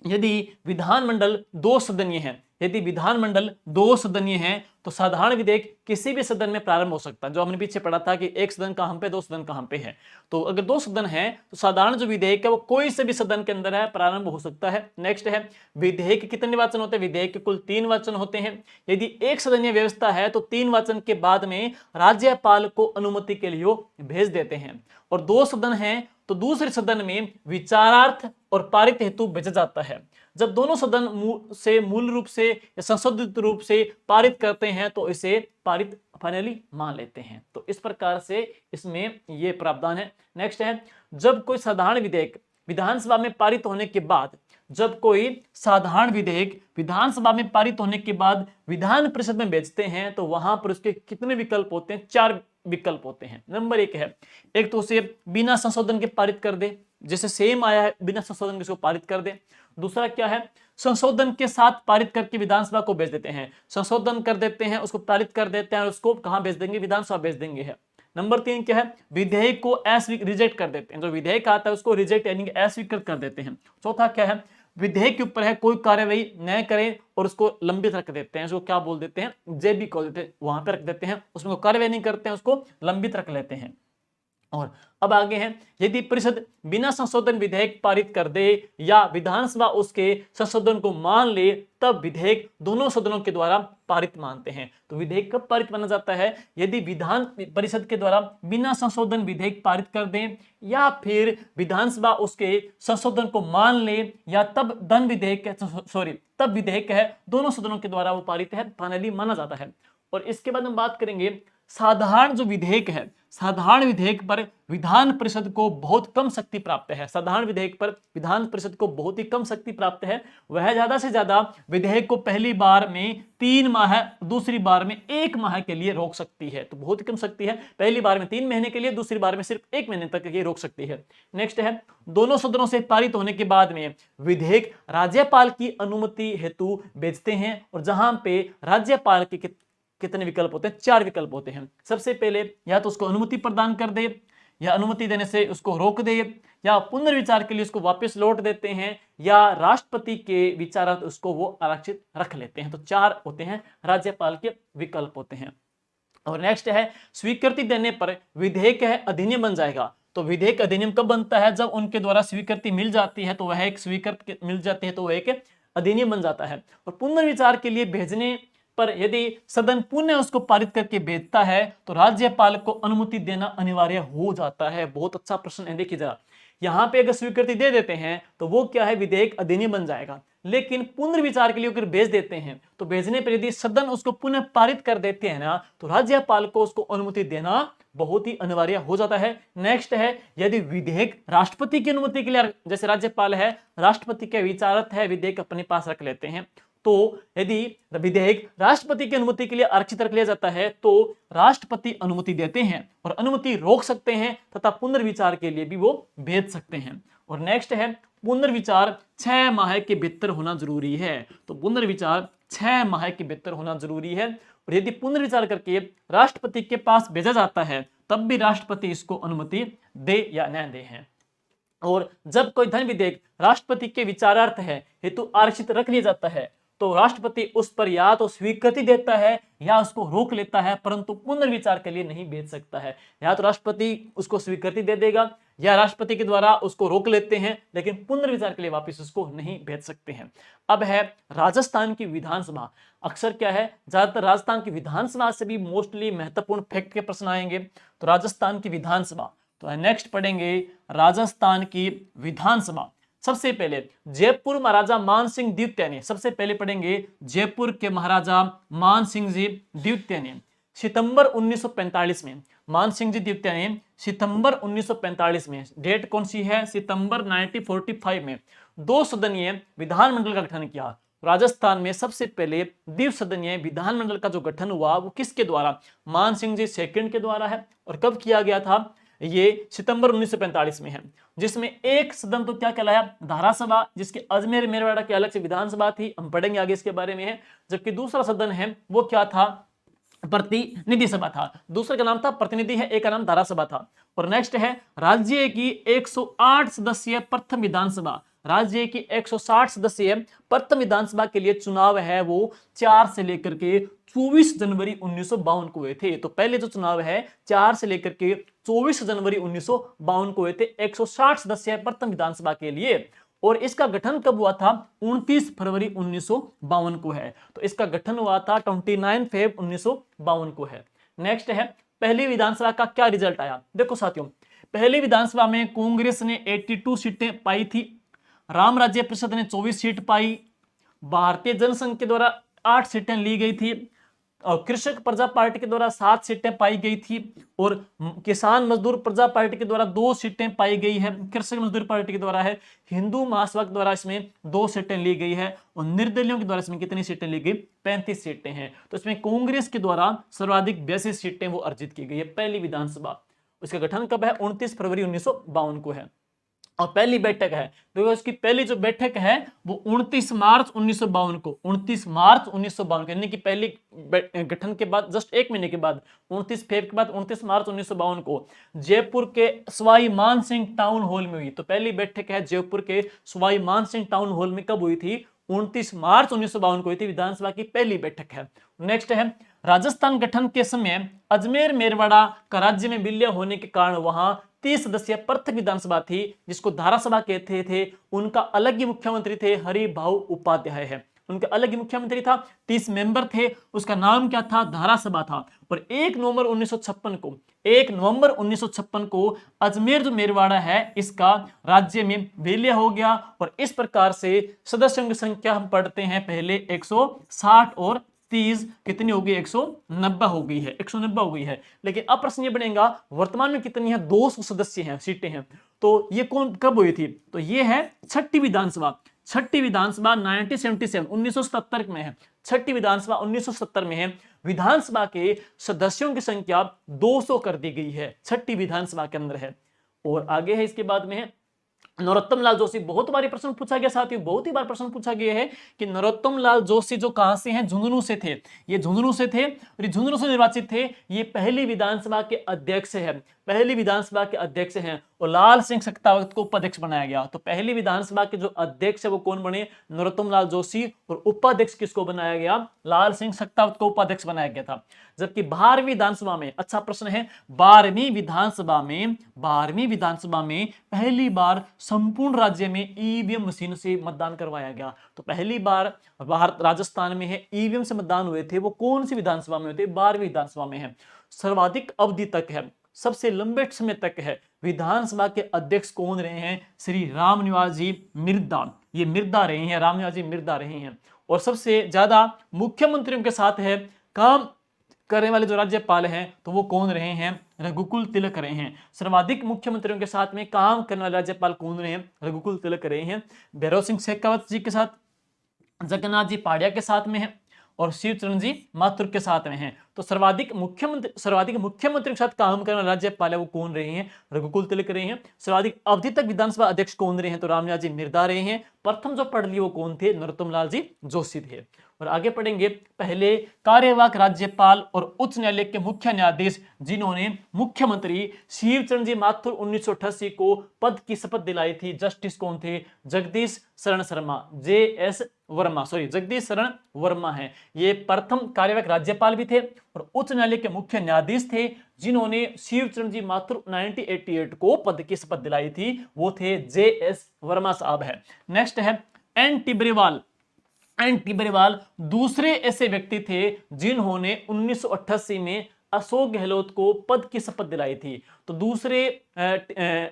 यदि विधानमंडल 2 सदनीय है, यदि विधानमंडल 2 सदनीय है तो साधारण विधेयक किसी भी सदन में प्रारंभ हो सकता है। जो हमने पीछे पढ़ा था कि एक सदन कहां पे, 2 सदन कहां पे है। तो अगर 2 सदन है तो साधारण जो विधेयक है वो कोई से भी सदन के अंदर है प्रारंभ हो सकता है। नेक्स्ट है विधेयक के कितने वाचन होते हैं, विधेयक के कुल 3 वाचन होते हैं। यदि एक सदनीय व्यवस्था है तो 3 वाचन के बाद में राज्यपाल को अनुमति के लिए भेज देते हैं। और 2 सदन है तो दूसरे सदन में विचारार्थ और पारित हेतु भेजा जाता है। जब दोनों सदन से मूल रूप से या संशोधित रूप से पारित करते हैं तो इसे पारित फाइनली मान लेते हैं। तो इस प्रकार से इसमें ये प्रावधान है। नेक्स्ट है जब कोई साधारण विधेयक विधानसभा में पारित होने के बाद, जब कोई साधारण विधेयक विधानसभा में पारित होने के बाद विधान परिषद में भेजते हैं तो वहां पर उसके कितने विकल्प होते हैं, 4 विकल्प होते हैं। नंबर 1 है, एक तो उसे बिना संशोधन के पारित कर दे, जैसे सेम आया है बिना संशोधन के उसको पारित कर दे। दूसरा क्या है, संशोधन के साथ पारित करके विधानसभा को भेज देते हैं, संशोधन कर देते हैं उसको पारित कर देते हैं और उसको कहां भेज देंगे, विधानसभा भेज देंगे है। नंबर 3 क्या है, विधेयक को रिजेक्ट कर देते हैं, जो विधेयक आता है उसको रिजेक्ट यानी अस्वीकृत कर देते हैं। चौथा क्या है, विधेयक के ऊपर है कोई कार्यवाही न करें और उसको लंबित रख देते हैं, उसको क्या बोल देते हैं, जेबी बोल देते हैं, वहां पे रख देते हैं, उसमें कोई कार्यवाही नहीं करते हैं, उसको लंबित रख लेते हैं। और अब आगे हैं, यदि परिषद बिना संशोधन विधेयक पारित कर दे या विधानसभा उसके संशोधन को मान ले तब विधेयक दोनों सदनों के द्वारा पारित मानते हैं। तो विधेयक कब पारित माना जाता है? यदि विधान परिषद के द्वारा बिना संशोधन विधेयक पारित कर दें या फिर विधानसभा उसके संशोधन को मान ले या तब तब विधेयक है दोनों सदनों के द्वारा वो पारित है, फाइनली माना जाता है। और इसके बाद हम बात करेंगे साधारण जो विधेयक है, साधारण विधेयक पर विधान परिषद को बहुत कम शक्ति प्राप्त है। साधारण विधेयक पर विधान परिषद को बहुत ही कम शक्ति प्राप्त है। वह ज्यादा से ज्यादा विधेयक को पहली बार में 3 माह, दूसरी बार में 1 माह के लिए रोक सकती है। तो बहुत ही कम शक्ति है, पहली बार में 3 महीने के लिए, दूसरी बार में सिर्फ 1 महीने तक ये रोक सकती है। नेक्स्ट है, दोनों सदनों से पारित होने के बाद में विधेयक राज्यपाल की अनुमति हेतु भेजते हैं। और जहां पे राज्यपाल के कितने विकल्प होते हैं? 4 विकल्प होते हैं। सबसे पहले या तो उसको अनुमति प्रदान कर दे, या अनुमति देने से उसको रोक दे, या पुनर्विचार के लिए उसको वापस लौट देते हैं, या राष्ट्रपति के विचारार्थ उसको वो आरक्षित रख लेते हैं। तो 4 होते हैं राज्यपाल के विकल्प होते हैं। और नेक्स्ट है, स्वीकृति देने पर विधेयक है अधिनियम बन जाएगा। तो विधेयक अधिनियम कब बनता है? जब उनके द्वारा स्वीकृति मिल जाती है तो वह एक स्वीकृति मिल जाती है तो वह एक अधिनियम बन जाता है। और पुनर्विचार के लिए भेजने पर यदि सदन पुनः उसको पारित करके भेजता है तो राज्यपाल को अनुमति देना अनिवार्य हो जाता है। बहुत अच्छा प्रश्न है, देखिए जरा, यहाँ पे अगर स्वीकृति दे देते हैं तो वो क्या है? विधेयक अधिनियम बन जाएगा। लेकिन पुनर्विचार के लिए अगर भेज देते हैं तो भेजने पर यदि सदन उसको पुनः पारित कर देते हैं ना, तो राज्यपाल को उसको अनुमति देना बहुत ही अनिवार्य हो जाता है। नेक्स्ट है, यदि विधेयक राष्ट्रपति की अनुमति के लिए, जैसे राज्यपाल है राष्ट्रपति के विचारत है, विधेयक अपने पास रख लेते हैं, तो यदि विधेयक राष्ट्रपति की अनुमति के लिए आरक्षित रख लिया जाता है तो राष्ट्रपति अनुमति देते हैं और अनुमति रोक सकते हैं तथा पुनर्विचार के लिए भी वो भेज सकते हैं। और नेक्स्ट है, पुनर्विचार 6 माह के भीतर होना जरूरी है। तो पुनर्विचार 6 माह के भीतर होना जरूरी है। और यदि पुनर्विचार करके राष्ट्रपति के पास भेजा जाता है तब भी राष्ट्रपति इसको अनुमति दे या न दे है। और जब कोई धन विधेयक राष्ट्रपति के विचारार्थ है हेतु आरक्षित रख लिया जाता है तो राष्ट्रपति उस पर या तो स्वीकृति देता है या उसको रोक लेता है, परंतु पुनर्विचार के लिए नहीं भेज सकता है। या तो राष्ट्रपति उसको स्वीकृति दे देगा या राष्ट्रपति के द्वारा उसको रोक लेते हैं, लेकिन पुनर्विचार के लिए वापस उसको नहीं भेज सकते हैं। अब है राजस्थान की विधानसभा। अक्सर क्या है, ज्यादातर राजस्थान की विधानसभा से भी मोस्टली महत्वपूर्ण फैक्ट के प्रश्न आएंगे। तो राजस्थान की विधानसभा, तो नेक्स्ट पढ़ेंगे राजस्थान की विधानसभा। सबसे पहले जयपुर महाराजा मान सिंह द्वितीय ने, सबसे पहले पढ़ेंगे जयपुर के महाराजा मान सिंह जी द्वितीय ने सितंबर 1945 में, मान सिंह जी द्वितीय ने सितंबर 1945 में, डेट कौन सी है? सितंबर 1945 में 2 सदनीय विधानमंडल का गठन किया। राजस्थान में सबसे पहले द्विसदनीय विधानमंडल का जो गठन हुआ वो किसके द्वारा? मान सिंह जी सेकंड के द्वारा है। और कब किया गया था? ये सितंबर 1945 में है, जिसमें एक सदन तो क्या कहलाया? धारासभा, जिसके अजमेर मेरवाड़ा की अलग से विधानसभा थी, हम पढ़ेंगे आगे इसके बारे में है। जबकि दूसरा सदन है वो क्या था? प्रतिनिधि सभा था। दूसरे का नाम था प्रतिनिधि है, एक का नाम धारासभा था। और नेक्स्ट है राज्य की 108 सदस्यीय प्रथम विधानसभा। राज्य की 160 सदस्यीय प्रथम विधानसभा के लिए चुनाव है वो 4 से लेकर के 24 जनवरी 1952 को हुए थे। तो पहले जो चुनाव है 4 से लेकर के 24 जनवरी 1952 को हुए थे 160 सदस्यीय प्रथम विधानसभा के लिए। और इसका गठन कब हुआ था? 29 फरवरी 1952 को है। तो इसका गठन हुआ था 29 फेब 1952 को है। नेक्स्ट है पहली विधानसभा का क्या रिजल्ट आया? देखो साथियों, पहली विधानसभा में कांग्रेस ने 82 सीटें पाई थी, राम राज्य परिषद ने 24 सीट पाई, भारतीय जनसंघ के द्वारा 8 सीटें ली गई थी, और कृषक प्रजा पार्टी के द्वारा 7 सीटें पाई गई थी, और किसान मजदूर प्रजा पार्टी के द्वारा 2 सीटें पाई गई है। कृषक मजदूर पार्टी के द्वारा है, हिंदू महासभा के द्वारा इसमें 2 सीटें ली गई है, और निर्दलियों के द्वारा इसमें कितनी सीटें ली गई? 35 सीटें हैं। तो इसमें कांग्रेस के द्वारा सर्वाधिक 82 सीटें वो अर्जित की गई है पहली विधानसभा। उसका गठन कब है? 29 फरवरी 1952 को है। और पहली बैठक है तो उसकी पहली जो बैठक है वो 29 मार्च 1952 को, 29 मार्च 1952 यानी कि पहली गठन के बाद जस्ट 1 महीने के बाद 29 फेब के बाद 29 मार्च 1952 को जयपुर के सवाई मान सिंह टाउन हॉल में हुई। तो पहली बैठक है जयपुर के सवाई मान सिंह टाउन हॉल में कब हुई थी? 29 मार्च 1952 को हुई थी। विधानसभा की पहली बैठक है। नेक्स्ट है राजस्थान गठन के समय अजमेर मेरवाड़ा का राज्य में विलय होने के कारण वहां 30 सदस्यीय पृथक विधानसभा थी, जिसको धारासभा कहते थे। उनका अलग ही मुख्यमंत्री थे, हरिभाऊ उपाध्याय है, उनका अलग ही मुख्यमंत्री था। 30 मेंबर थे, उसका नाम क्या था? धारासभा था। और 1 नवंबर 1956 को अजमेर जो मेरवाड़ा है इसका राज्य में विलय हो गया। और इस प्रकार से सदस्यों की संख्या हम पढ़ते हैं पहले 160 और 30 कितनी होगी? 190 हो गई है, 190 हो गई है। लेकिन अब प्रश्न ये बनेगा वर्तमान में कितनी है? 200 सदस्य हैं, सीटें हैं। तो ये कौन कब हुई थी? तो ये है छठी विधानसभा। छठी विधानसभा 1977 में है। छठी विधानसभा 1970 में है। विधानसभा के सदस्यों की संख्या 200 कर दी गई है, छठी विधानसभा के अंदर है। और आगे है, इसके बाद में है नरोत्तम लाल जोशी। बहुत बार प्रश्न पूछा गया साथियों, बहुत ही बार प्रश्न पूछा गया है कि नरोत्तम लाल जोशी जो कहां से हैं? झुंझुनू से थे। ये झुंझुनू से थे और झुंझुनू से निर्वाचित थे। ये पहली विधानसभा के अध्यक्ष है, पहली विधानसभा के अध्यक्ष हैं। और लाल सिंह सक्तावत को उपाध्यक्ष बनाया गया। तो पहली विधानसभा के जो अध्यक्ष है वो कौन बने? नरोत्तम लाल जोशी। और उपाध्यक्ष किसको बनाया गया? लाल सिंह सक्तावत को उपाध्यक्ष बनाया गया था। जबकि 12वीं विधानसभा में, अच्छा प्रश्न है, 12वीं विधानसभा में पहली बार संपूर्ण राज्य में ईवीएम मशीन से मतदान करवाया गया। तो पहली बार भारत राजस्थान में है ईवीएम से मतदान हुए थे। वो कौन सी विधानसभा में हुए थे? 12वीं विधानसभा में है। सर्वाधिक अवधि तक है, सबसे लंबे समय तक है विधानसभा के अध्यक्ष कौन रहे हैं? श्री रामनिवास जी मिर्धा। ये मिर्धा रहे हैं, रामनिवास जी मिर्धा रहे हैं। और सबसे ज्यादा मुख्यमंत्रियों के साथ है काम करने वाले जो राज्यपाल हैं तो वो कौन रहे हैं? रघुकुल तिलक रहे हैं। सर्वाधिक मुख्यमंत्रियों के साथ में काम करने वाले राज्यपाल कौन रहे हैं? रघुकुल तिलक रहे हैं। भैरव सिंह शेखावत जी के साथ, जगन्नाथ जी पाड़िया के साथ में है और शिवचरण जी माथुर के साथ में हैं। तो सर्वाधिक मुख्यमंत्री के साथ काम करने वाले राज्यपाल है वो कौन रहे हैं? रघुकुल तिलक रहे हैं। सर्वाधिक अवधि तक विधानसभा अध्यक्ष कौन रहे हैं? तो रामनिवास जी मिर्धा रहे हैं। प्रथम जो पढ़ लिए वो कौन थे? नरोत्तम लाल जी जोशी थे। और आगे पढ़ेंगे, पहले कार्यवाहक राज्यपाल और उच्च न्यायालय के मुख्य न्यायाधीश जिन्होंने मुख्यमंत्री शिवचरण जी माथुर 1988 को पद की शपथ दिलाई थी, जस्टिस कौन थे? जगदीश शरण जगदीश शरण वर्मा है। ये प्रथम कार्यवाहक राज्यपाल भी थे और उच्च न्यायालय के मुख्य न्यायाधीश थे जिन्होंने शिवचरण जी माथुर 1988 को पद की शपथ दिलाई थी, वो थे JS वर्मा साहब है। नेक्स्ट है एन टिबरेवाल दूसरे ऐसे व्यक्ति थे जिन्होंने 1988 में अशोक गहलोत को पद की शपथ दिलाई थी। तो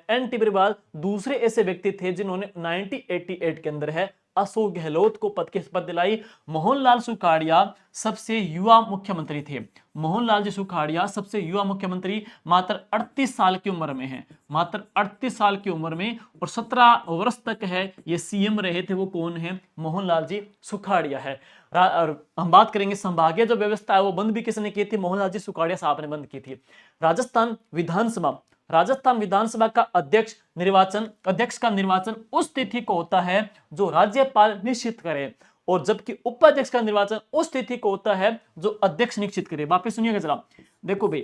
एन टिबरेवाल दूसरे ऐसे व्यक्ति थे जिन्होंने 1988 के अंदर है अशोक गहलोत को पद की शपथ दिलाई। मोहनलाल सुखाड़िया सबसे युवा मुख्यमंत्री थे। मोहनलाल जी सुखाड़िया सबसे युवा मुख्यमंत्री मात्र 38 साल की उम्र में है, मात्र 38 साल की उम्र में। और 17 वर्ष तक है ये सीएम रहे थे। वो कौन है? मोहनलाल जी सुखाड़िया है। और हम बात करेंगे संभागीय जो व्यवस्था है वो बंद भी किसने की थी? मोहनलाल जी सुखाड़िया साहब ने बंद की थी। राजस्थान विधानसभा का अध्यक्ष का निर्वाचन उस तिथि को होता है जो राज्यपाल निश्चित करे, और जबकि उपाध्यक्ष का निर्वाचन उस तिथि को होता है जो अध्यक्ष निश्चित करे। वापस सुनिएगा जरा, देखो भाई,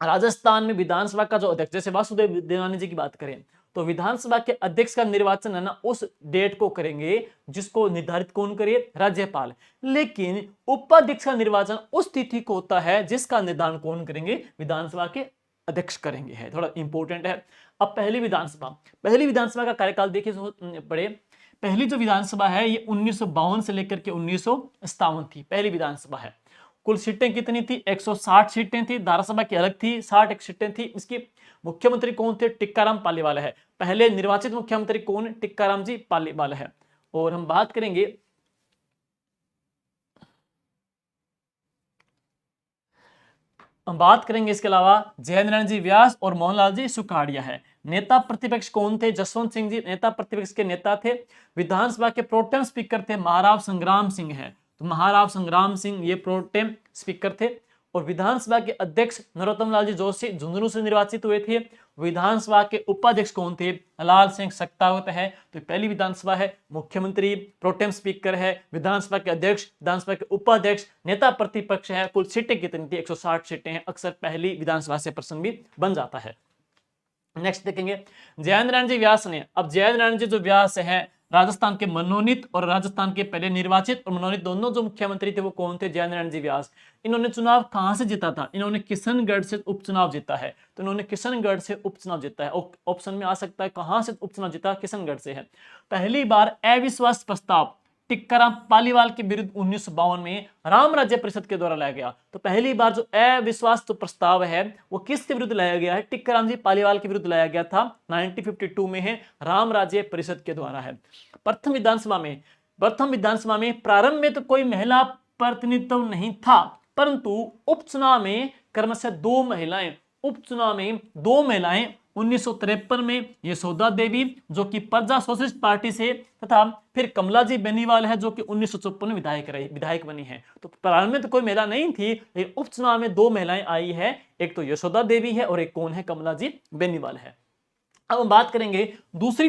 राजस्थान में विधानसभा का जो अध्यक्ष, जैसे वासुदेव देवनानी जी की बात करें तो विधानसभा के अध्यक्ष का निर्वाचन है ना उस डेट को करेंगे जिसको निर्धारित कौन करे? राज्यपाल। लेकिन उपाध्यक्ष का निर्वाचन उस तिथि को होता है जिसका निर्धारण कौन करेंगे? विधानसभा के अध्यक्ष करेंगे। है थोड़ा इंपॉर्टेंट है। अब पहली विधानसभा का कार्यकाल देखिए पड़े। पहली जो विधानसभा है ये 1952 से लेकर के 1957 थी, पहली विधानसभा है। कुल सीटें कितनी थी? 160 सीटें थी। धारासभा की अलग थी, 60 सीटें थी। इसकी मुख्यमंत्री कौन थे? टिक्काराम पालीवाला है। पहले निर्वाचित मुख्यमंत्री कौन? टिक्काराम जी पालीवाला है। और हम बात करेंगे इसके अलावा जयेंद्र नारायण जी व्यास और मोहनलाल जी सुखाड़िया है। नेता प्रतिपक्ष कौन थे? जसवंत सिंह जी नेता प्रतिपक्ष के नेता थे। विधानसभा के प्रोटेम स्पीकर थे महाराव संग्राम सिंह है। तो महाराव संग्राम सिंह ये प्रोटेम स्पीकर थे। और विधानसभा के अध्यक्ष नरोत्तम लाल जी जोशी झुंझुनू से निर्वाचित हुए थे। विधानसभा के उपाध्यक्ष कौन थे? लाल सिंह सक्तावत है। तो पहली विधानसभा है, मुख्यमंत्री, प्रोटेम स्पीकर है, विधानसभा के अध्यक्ष, विधानसभा के उपाध्यक्ष, नेता प्रतिपक्ष है। कुल सीटें कितनी थी? 160 सीटें हैं। अक्सर पहली विधानसभा से प्रश्न भी बन जाता है। नेक्स्ट देखेंगे जयेंद्र नारायण जी व्यास ने। अब जयेंद्र नारायण जी जो व्यास है राजस्थान के मनोनीत और राजस्थान के पहले निर्वाचित और मनोनीत दोनों जो मुख्यमंत्री थे वो कौन थे? जयनारायण जी व्यास। इन्होंने चुनाव कहां से जीता था? इन्होंने किशनगढ़ से उपचुनाव जीता है। तो इन्होंने किशनगढ़ से उपचुनाव जीता है। ऑप्शन में आ सकता है कहां से उपचुनाव जीता? किशनगढ़ से है। पहली बार अविश्वास प्रस्ताव टिक्कराम पालीवाल के विरुद्ध 1952 में राम राज्य परिषद के द्वारा लाया गया। तो पहली बार जो अविश्वास जो प्रस्ताव है वो किसके विरुद्ध लाया गया है? टिक्कराम जी पालीवाल के विरुद्ध लाया गया था। 1952 में है, राम राज्य परिषद के द्वारा है। प्रथम विधानसभा में प्रारंभ में तो कोई महिला प्रतिनिधित्व नहीं था, परंतु उपचुनाव में क्रमशः उपचुनाव में दो महिलाएं 1953 में यशोदा देवी जो कि प्रजा सोशलिस्ट पार्टी से, तथा फिर कमलाजी बेनीवाल है जो कि 1954 में विधायक बनी है। तो प्रारंभ में तो कोई महिला नहीं थी, लेकिन उपचुनाव में दो महिलाएं आई है, एक तो यशोदा देवी है और एक कौन है? कमलाजी बेनीवाल है। अब हम बात करेंगे दूसरी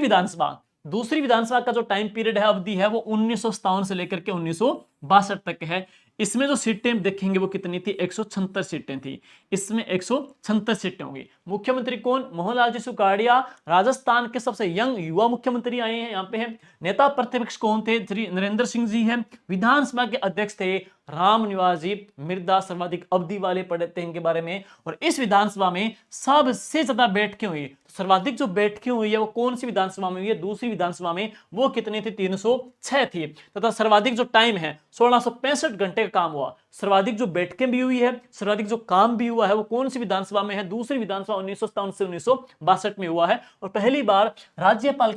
विधानसभा का जो टाइम पीरियड है, अवधि है, वो 1957 से लेकर के 1962 तक है। इसमें जो सीटें देखेंगे वो कितनी थी? 176 सीटें थी। इसमें 176 सीटें होंगी। मुख्यमंत्री कौन? मोहनलाल जी सुखाड़िया, राजस्थान के सबसे यंग युवा मुख्यमंत्री आए हैं, यहाँ पे है। नेता प्रतिपक्ष कौन थे? श्री नरेंद्र सिंह जी हैं। विधानसभा के अध्यक्ष थे रामनिवास जी मिर्धा, सर्वाधिक अवधि वाले पढ़ते हैं इनके बारे में। और इस विधानसभा में सबसे ज्यादा बैठकें हुई, सर्वाधिक जो बैठकें हुई है वो कौन सी विधानसभा में हुई है? दूसरी विधानसभा में। वो कितनी थी? 306 थी। तथा सर्वाधिक जो टाइम है 1665 घंटे का काम हुआ। सर्वाधिक जो बैठकें भी हुई है, सर्वाधिक जो काम भी हुआ है, वो कौन सी विधानसभा में है? दूसरी विधानसभा 1957 से 1962 में हुआ है। और पहली बार राज्यपाल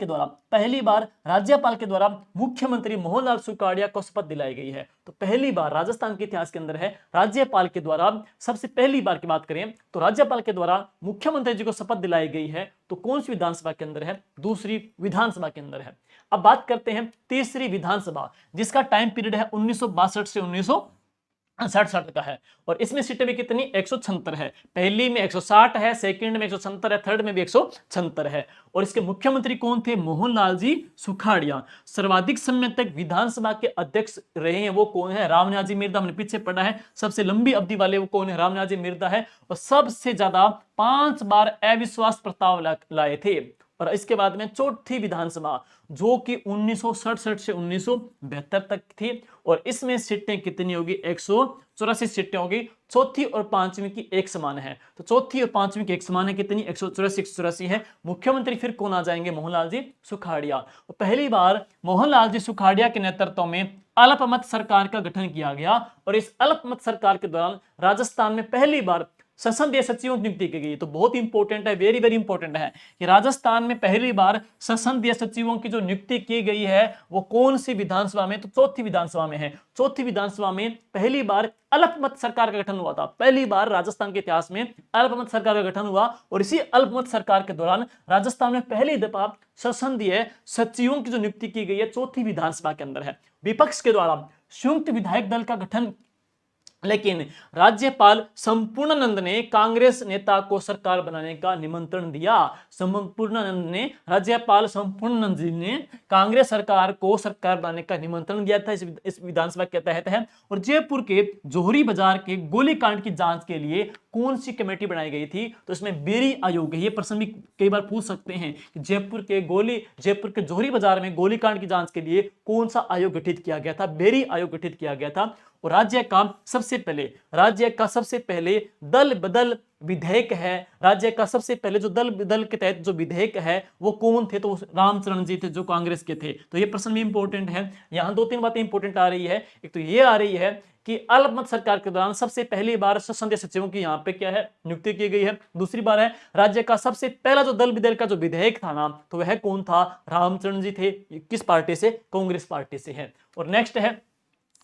के द्वारा मुख्यमंत्री मोहनलाल सुखाड़िया को शपथ दिलाई गई है। तो पहली बार राजस्थान के इतिहास के अंदर है, राज्यपाल के द्वारा सबसे पहली बार की बात करें तो राज्यपाल के द्वारा मुख्यमंत्री जी को शपथ दिलाई गई है। तो कौन सी विधानसभा के अंदर है? दूसरी विधानसभा के अंदर है। अब बात करते हैं तीसरी विधानसभा, जिसका टाइम पीरियड है 1962 से 1967 का है। और इसमें सीटें भी कितनी? 176 है। पहली में 160 है, सेकंड में 176 है, थर्ड में भी 176 है। और इसके मुख्यमंत्री कौन थे? मोहनलाल जी सुखाड़िया। सर्वाधिक समय तक विधानसभा के अध्यक्ष रहे हैं वो कौन है? रामनिवास जी मिर्धा, हमने पीछे पढ़ा है। सबसे लंबी अवधि वाले वो कौन है? रामनिवास जी मिर्धा है। और सबसे ज्यादा 5 बार अविश्वास प्रस्ताव लाए थे। और इसके बाद में चौथी विधानसभा जो कि 1967 से 1972 तक थी। और इसमें सीटें कितनी होगी? 184 सीटें होगी। चौथी और पांचवी की एक समान है। तो चौथी और पांचवी की एक समान है, कितनी? 184 है। मुख्यमंत्री फिर कौन आ जाएंगे? मोहनलाल जी सुखाड़िया। पहली बार मोहनलाल जी सुखाड़िया के नेतृत्व में अल्पमत सरकार का गठन किया गया। और इस अल्पमत सरकार के दौरान राजस्थान में पहली बार संसदीय सचिवों की नियुक्ति की गई। तो बहुत इंपॉर्टेंट है, वेरी वेरी इंपॉर्टेंट है कि राजस्थान में पहली बार संसदीय सचिवों की जो नियुक्ति की गई है वो कौन सी विधानसभा में? तो चौथी विधानसभा में है। चौथी विधानसभा में पहली बार अल्पमत सरकार का गठन हुआ था। पहली बार राजस्थान के इतिहास में अल्पमत सरकार का गठन हुआ। और इसी अल्पमत सरकार के दौरान राजस्थान में पहली दफा संसदीय सचिवों की जो नियुक्ति की गई है चौथी विधानसभा के अंदर है। विपक्ष के द्वारा संयुक्त विधायक दल का गठन, लेकिन राज्यपाल संपूर्णानंद ने कांग्रेस नेता को सरकार बनाने का निमंत्रण दिया। राज्यपाल संपूर्णानंद जी ने कांग्रेस सरकार को सरकार बनाने का निमंत्रण दिया था। इस विधानसभा के तहत है। और जयपुर के जोहरी बाजार के गोलीकांड की जांच के लिए कौन सी कमेटी बनाई गई थी? तो इसमें बेरी आयोग है। ये प्रश्न भी कई बार पूछ सकते हैं कि जयपुर के जोहरी बाजार में गोलीकांड की जांच के लिए कौन सा आयोग गठित किया गया था? बेरी आयोग गठित किया गया था। और राज्य का सबसे पहले दल बदल विधेयक है। राज्य का सबसे पहले जो दल बदल के तहत जो विधेयक है वो कौन थे? तो रामचरण जी थे जो कांग्रेस के थे। तो ये प्रश्न भी इंपॉर्टेंट है। यहां 2-3 बातें इंपॉर्टेंट आ रही है। एक तो ये आ रही है कि अल्पमत सरकार के दौरान सबसे पहली बार संसदीय सचिवों की यहाँ पे क्या है? नियुक्ति की गई है। दूसरी बार है राज्य का सबसे पहला जो दल बदल का जो विधेयक था ना, तो वह कौन था? रामचरण जी थे। किस पार्टी से? कांग्रेस पार्टी से है। और नेक्स्ट है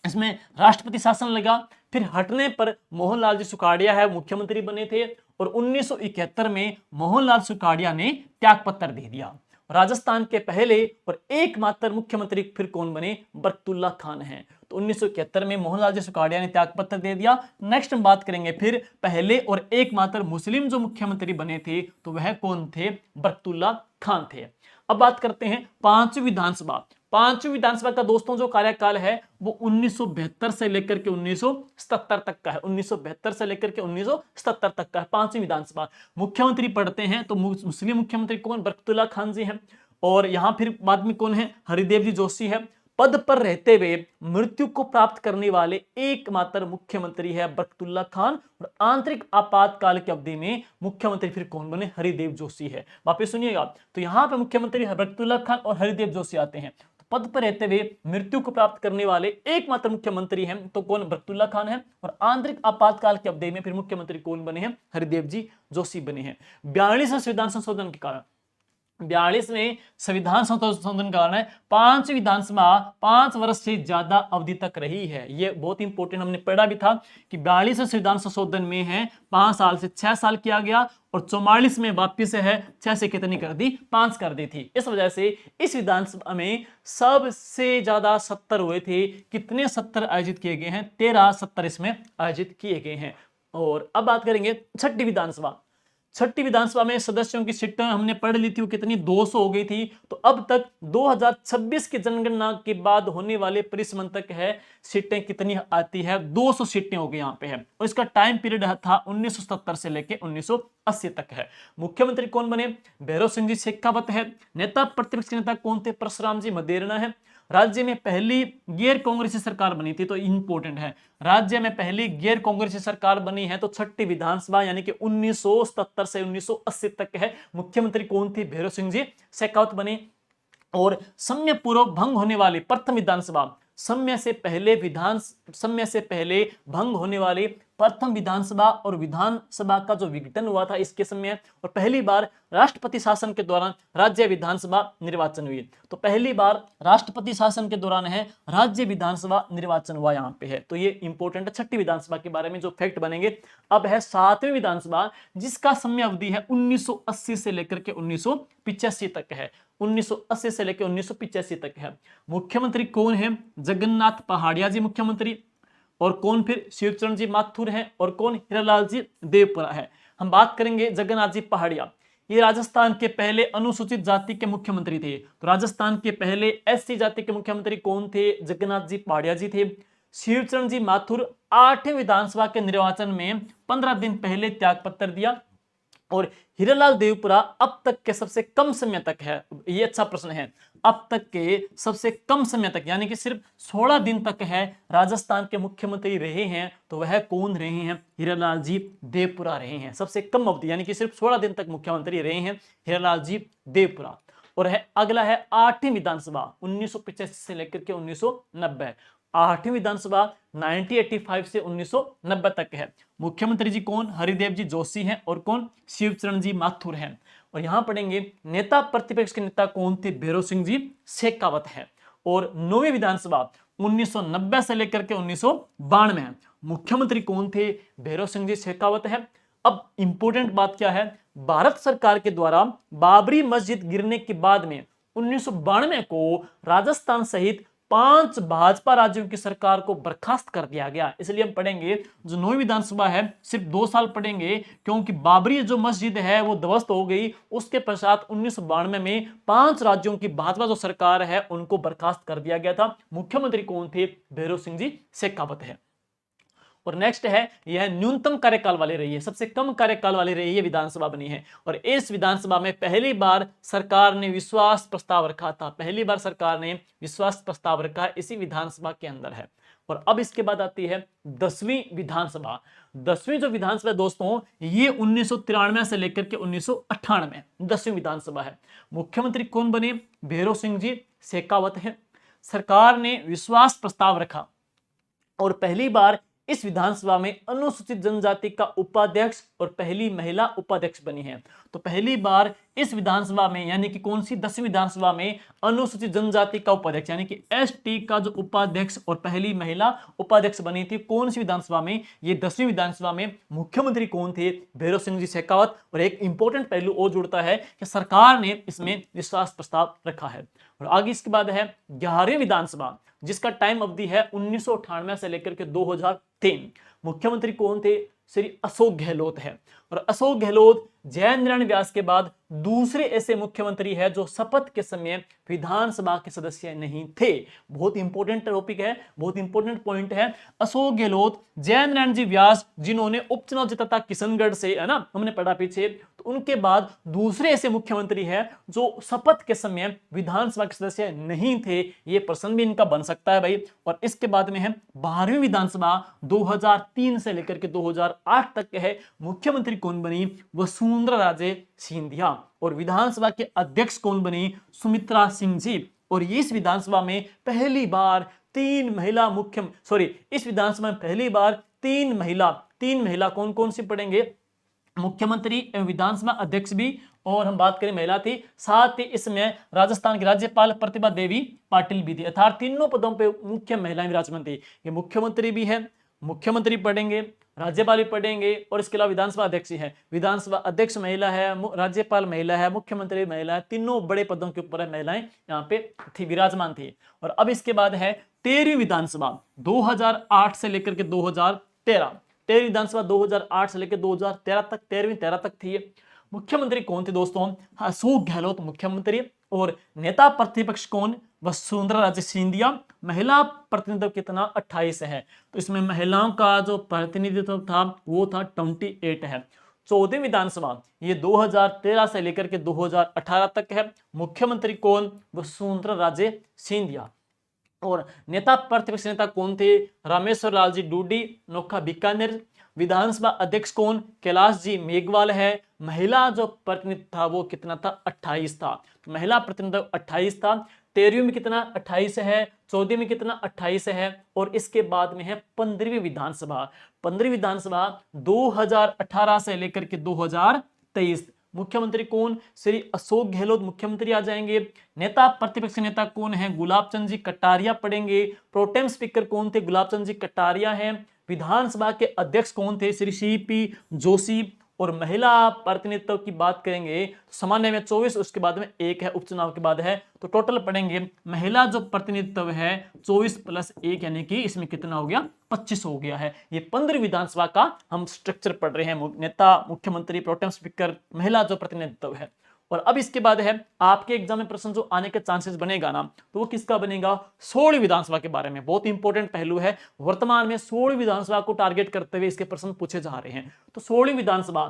इसमें राष्ट्रपति शासन लगा। फिर हटने पर मोहनलाल जी सुखाड़िया है मुख्यमंत्री बने थे। और 1971 में मोहनलाल सुखाड़िया ने त्यागपत्र दे दिया। राजस्थान के पहले और एकमात्र मुख्यमंत्री फिर कौन बने? बरकतुल्ला खान हैं। तो 1971 में मोहनलाल जी सुखाड़िया ने त्यागपत्र दे दिया। नेक्स्ट हम बात करेंगे फिर पहले और एकमात्र मुस्लिम जो मुख्यमंत्री बने थे, तो वह कौन थे? बरकतुल्ला खान थे। अब बात करते हैं पांचवी विधानसभा का दोस्तों जो कार्यकाल है वो 1972 से लेकर के 1977 तक का है। 1972 से लेकर के 1977 तक का है पांचवी विधानसभा। मुख्यमंत्री पढ़ते हैं तो मुस्लिम मुख्यमंत्री कौन? बरकतुल्ला खान जी हैं। और यहां फिर बाद में कौन है, हरिदेव जी जोशी है। पद पर रहते हुए मृत्यु को प्राप्त करने वाले एकमात्र मुख्यमंत्री है बरकतुल्ला खान, और आंतरिक आपातकाल की अवधि में मुख्यमंत्री फिर कौन बने, हरिदेव जोशी है। वापस सुनिएगा, तो यहां पे मुख्यमंत्री बरकतुल्ला खान और हरिदेव जोशी आते हैं। पद पर रहते हुए मृत्यु को प्राप्त करने वाले एकमात्र मुख्यमंत्री हैं तो कौन, बरकतुल्ला खान है, और आंतरिक आपातकाल की अवधि में फिर मुख्यमंत्री कौन बने हैं, हरिदेव जी जोशी बने हैं। 42वें संविधान संशोधन के कारण, 42वें संविधान संशोधन का कारण है 5 विधानसभा 5 वर्ष से ज्यादा अवधि तक रही है। ये बहुत इंपॉर्टेंट, हमने पढ़ा भी था कि 42वें संविधान संशोधन में है 5 साल से 6 साल किया गया, और 44 में वापिस है 6 से कितनी कर दी, 5 कर दी थी। इस वजह से इस विधानसभा में सबसे ज्यादा 70 हुए थे। कितने 70 आयोजित किए गए हैं, 13 70 इसमें आयोजित किए गए हैं। और अब बात करेंगे छठी विधानसभा। छठी विधानसभा में सदस्यों की सीटें हमने पढ़ ली थी, वो कितनी 200 हो गई थी। तो अब तक 2026 की जनगणना के बाद होने वाले परिसमन तक है सीटें कितनी आती है, 200 सीटें हो गई यहाँ पे है। और इसका टाइम पीरियड था 1977 से लेके 1980 तक है। मुख्यमंत्री कौन बने, भैरव सिंह जी शेखावत है। नेता प्रतिपक्ष के नेता कौन थे, परशुराम जी मदेरणा है। राज्य में पहली गैर कांग्रेसी सरकार बनी थी, तो इंपॉर्टेंट है, राज्य में पहली गैर कांग्रेसी सरकार बनी है तो छठी विधानसभा यानी कि 1977 से 1980 तक है। मुख्यमंत्री कौन थी, भैरव सिंह जी शेखावत बने। और समय पूर्व भंग होने वाली प्रथम विधानसभा, समय से पहले भंग होने वाली प्रथम विधानसभा और विधानसभा का जो विघटन हुआ था इसके समय, और पहली बार राष्ट्रपति शासन के दौरान राज्य विधानसभा निर्वाचन हुई। तो पहली बार राष्ट्रपति शासन के दौरान है राज्य विधानसभा निर्वाचन हुआ यहाँ पे है। तो ये इंपॉर्टेंट है छठी विधानसभा के बारे में जो फैक्ट बनेंगे। अब है 7वीं विधानसभा, जिसका समय अवधि है 1980 से लेकर के 1985 तक है। 1980 से लेकर 1985 तक है। मुख्यमंत्री कौन है, जगन्नाथ पहाड़िया जी मुख्यमंत्री, और कौन फिर शिवचरण जी माथुर हैं, और कौन हीरालाल जी देवपुरा है। हम बात करेंगे जगन्नाथ जी पहाड़िया, ये राजस्थान के पहले अनुसूचित जाति के मुख्यमंत्री थे। तो राजस्थान के पहले एससी जाति के मुख्यमंत्री कौन थे, जगन्नाथ जी पहाड़िया जी थे। शिवचरण जी माथुर 8वें विधानसभा के निर्वाचन में 15 दिन पहले त्यागपत्र दिया। और हीरालाल देवपुरा अब तक के सबसे कम समय तक है, ये अच्छा प्रश्न है, अब तक के सबसे कम समय तक यानी कि सिर्फ 16 दिन तक है राजस्थान के मुख्यमंत्री रहे हैं। तो वह कौन रहे हैं, हीरालाल जी देवपुरा रहे हैं। सबसे कम अवधि यानी कि सिर्फ 16 दिन तक मुख्यमंत्री रहे हैं हीरालाल जी देवपुरा। और है अगला है 8वीं विधानसभा 1985 से लेकर के 1990। 8वीं विधानसभा 1985 से 1990 तक है। मुख्यमंत्री जी कौन, हरिदेव जी जोशी हैं, और कौन, शिवचरण जी माथुर हैं। और यहां पढ़ेंगे नेता प्रतिपक्ष के नेता कौन थे, भैरव सिंह जी शेखावत है। और 9वीं विधानसभा 1990 से लेकर के 1992 है। मुख्यमंत्री कौन थे, भैरव सिंह जी शेखावत है। अब इंपॉर्टेंट बात क्या है, भारत सरकार के द्वारा बाबरी मस्जिद गिरने के बाद में 1992 को राजस्थान सहित 5 भाजपा राज्यों की सरकार को बर्खास्त कर दिया गया। इसलिए हम पढ़ेंगे जो 9वीं विधानसभा है सिर्फ 2 साल पढ़ेंगे, क्योंकि बाबरी जो मस्जिद है वो ध्वस्त हो गई। उसके पश्चात 1992 में 5 राज्यों की भाजपा जो सरकार है उनको बर्खास्त कर दिया गया था। मुख्यमंत्री कौन थे, भैरव सिंह जी शेखावत है। और नेक्स्ट है यह न्यूनतम कार्यकाल वाली रही है, सबसे कम कार्यकाल वाली रही है विधानसभा बनी है। और इस विधानसभा में पहली बार सरकार ने विश्वास प्रस्ताव रखा था, पहली बार सरकार ने विश्वास प्रस्ताव रखा इसी विधानसभा के अंदर है। और अब इसके बाद आती है 10वीं विधानसभा। 10वीं जो विधानसभा दोस्तों ये 1993 से लेकर के 1998 10वीं विधानसभा है। मुख्यमंत्री कौन बने, भैरव सिंह जी शेखावत है। सरकार ने विश्वास प्रस्ताव रखा और पहली बार इस विधानसभा में अनुसूचित जनजाति का उपाध्यक्ष और पहली महिला उपाध्यक्ष बनी है। तो पहली बार इस विधानसभा में यानी कि कौन सी 10वीं विधानसभा में अनुसूचित जनजाति का उपाध्यक्ष यानी कि एसटी का जो उपाध्यक्ष और पहली महिला उपाध्यक्ष बनी थी, कौन सी विधानसभा में, ये 10वीं विधानसभा में। मुख्यमंत्री कौन थे, भैरव सिंह जी शेखावत। और एक इंपॉर्टेंट पहलू और जुड़ता है कि सरकार ने इसमें विश्वास प्रस्ताव रखा है। और आगे इसके बाद है 11वीं विधानसभा जिसका टाइम अवधि है 1998 से लेकर के 2003। मुख्यमंत्री कौन थे, श्री अशोक गहलोत है। और अशोक गहलोत जयनारायण व्यास के बाद दूसरे ऐसे मुख्यमंत्री है जो शपथ के समय विधानसभा के सदस्य नहीं थे। बहुत इंपॉर्टेंट टॉपिक है, बहुत इंपॉर्टेंट पॉइंट है। अशोक गहलोत, जय नारायण जी व्यास जिन्होंने उपचुनाव जीता था किशनगढ़ से, है ना, हमने पढ़ा पीछे, तो उनके बाद दूसरे ऐसे मुख्यमंत्री है जो शपथ के समय विधानसभा के सदस्य नहीं थे। ये प्रश्न भी इनका बन सकता है भाई। और इसके बाद में है 12वीं विधानसभा 2003 से लेकर के 2008 तक है, मुख्यमंत्री कौन बनी? वसुंधरा राजे सिंधिया। और विधानसभा के अध्यक्ष कौन बनी? सुमित्रा सिंह जी। और इस विधानसभा में पहली बार इस विधानसभा में पहली बार तीन महिला कौन कौन सी पढ़ेंगे? मुख्यमंत्री एवं विधानसभा अध्यक्ष भी, और हम बात करें महिला थी। साथ ही इसमें राजस्थान की राज्यपाल प्रतिभा देवी पाटिल भी थी। अर्थात तीनों पदों पे मुख्य महिलाएं विराजमान थी। ये मुख्यमंत्री भी है, मुख्यमंत्री पढ़ेंगे, राज्यपाल भी पढ़ेंगे, और इसके अलावा विधानसभा अध्यक्ष है। विधानसभा अध्यक्ष महिला है, राज्यपाल महिला है, मुख्यमंत्री महिला है। तीनों बड़े पदों के ऊपर महिलाएं यहाँ पे थी, विराजमान थी। और अब इसके बाद है 13वीं विधानसभा 2008 से लेकर के 2013। 13वीं विधानसभा 2008 से लेकर 2013 तक, 13 तक थी। मुख्यमंत्री कौन थे दोस्तों? अशोक गहलोत मुख्यमंत्री। और नेता प्रतिपक्ष कौन? वसुंधरा राजे सिंधिया। महिला प्रतिनिधित्व कितना? 28 है। तो इसमें महिलाओं का जो प्रतिनिधित्व था वो था 28 है। 14वीं विधानसभा ये 2013 से लेकर के 2018 तक है। मुख्यमंत्री कौन? वसुंधरा राजे सिंधिया। और नेता प्रतिपक्ष नेता कौन थे? रामेश्वर लाल जी डूडी, नोखा बीकानेर। विधानसभा अध्यक्ष कौन? कैलाश जी मेघवाल है। महिला जो प्रतिनिधित्व था वो कितना था? 28 था। तो महिला प्रतिनिधित्व 28 था। 13वीं में कितना? 28 है। 14वीं में कितना? 28 है। और इसके बाद में है 15वीं विधानसभा। 15वीं विधानसभा 2018 से लेकर के 2023। मुख्यमंत्री कौन? श्री अशोक गहलोत मुख्यमंत्री आ जाएंगे। नेता प्रतिपक्ष नेता कौन है? गुलाब चंद जी कटारिया पढ़ेंगे। प्रोटेम स्पीकर कौन थे? गुलाब चंद जी कटारिया हैं। विधानसभा के अध्यक्ष कौन थे? श्री सीपी जोशी। और महिला प्रतिनिधित्व की बात करेंगे तो सामान्य में 24, उसके बाद में 1 है, उपचुनाव के बाद है। तो टोटल पढ़ेंगे महिला जो प्रतिनिधित्व है 24 + 1 यानी कि इसमें कितना हो गया? 25 हो गया है। ये 15 विधानसभा का हम स्ट्रक्चर पढ़ रहे हैं। नेता, मुख्यमंत्री, प्रोटेम स्पीकर, महिला जो प्रतिनिधित्व है। और अब इसके बाद है आपके एग्जाम में प्रश्न जो आने के चांसेस बनेगा ना, तो वो किसका बनेगा? 16वीं विधानसभा के बारे में। बहुत इंपॉर्टेंट पहलू है। वर्तमान में 16वीं विधानसभा को टारगेट करते हुए इसके प्रश्न पूछे जा रहे हैं। तो 16वीं विधानसभा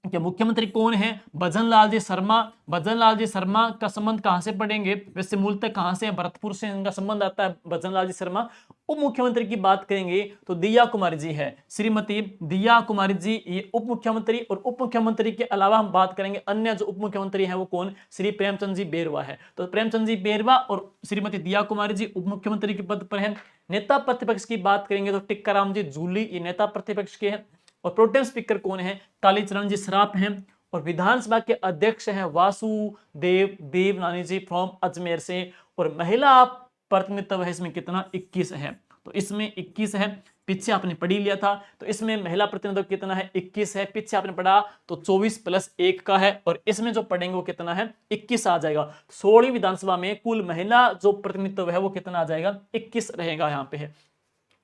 के मुख्यमंत्री कौन है? भजन लाल जी शर्मा। भजन लाल जी शर्मा का संबंध कहां से पढ़ेंगे? वैसे मूलतः कहां से? भरतपुर से इनका संबंध आता है, भजन लाल जी शर्मा। उप मुख्यमंत्री की बात करेंगे तो दिया कुमारी जी है, श्रीमती दिया कुमारी जी, ये उप मुख्यमंत्री। और उप मुख्यमंत्री के अलावा हम बात करेंगे अन्य जो उप मुख्यमंत्री हैं वो कौन? श्री प्रेमचंद जी बेरवा है। तो प्रेमचंद जी बेरवा और श्रीमती दिया कुमारी जी उप मुख्यमंत्री के पद पर है। नेता प्रतिपक्ष की बात करेंगे तो टिक्काराम जी जूली, ये नेता प्रतिपक्ष के हैं। और प्रोटेम स्पीकर कौन है? कालीचरण जी सराफ हैं। और विधानसभा के अध्यक्ष हैं वासुदेव देवनानी जी फ्रॉम अजमेर से। और महिला प्रतिनिधित्व है इसमें कितना? 21 है। तो इसमें 21 है। पीछे आपने पढ़ी लिया था। तो इसमें महिला प्रतिनिधित्व कितना है? 21 है। पीछे आपने पढ़ा तो 24 + 1 का है। और इसमें जो पढ़ेंगे वो कितना है? 21 आ जाएगा। 16वीं विधानसभा में कुल महिला जो प्रतिनिधित्व है वो कितना आ जाएगा? 21 रहेगा यहाँ पे है।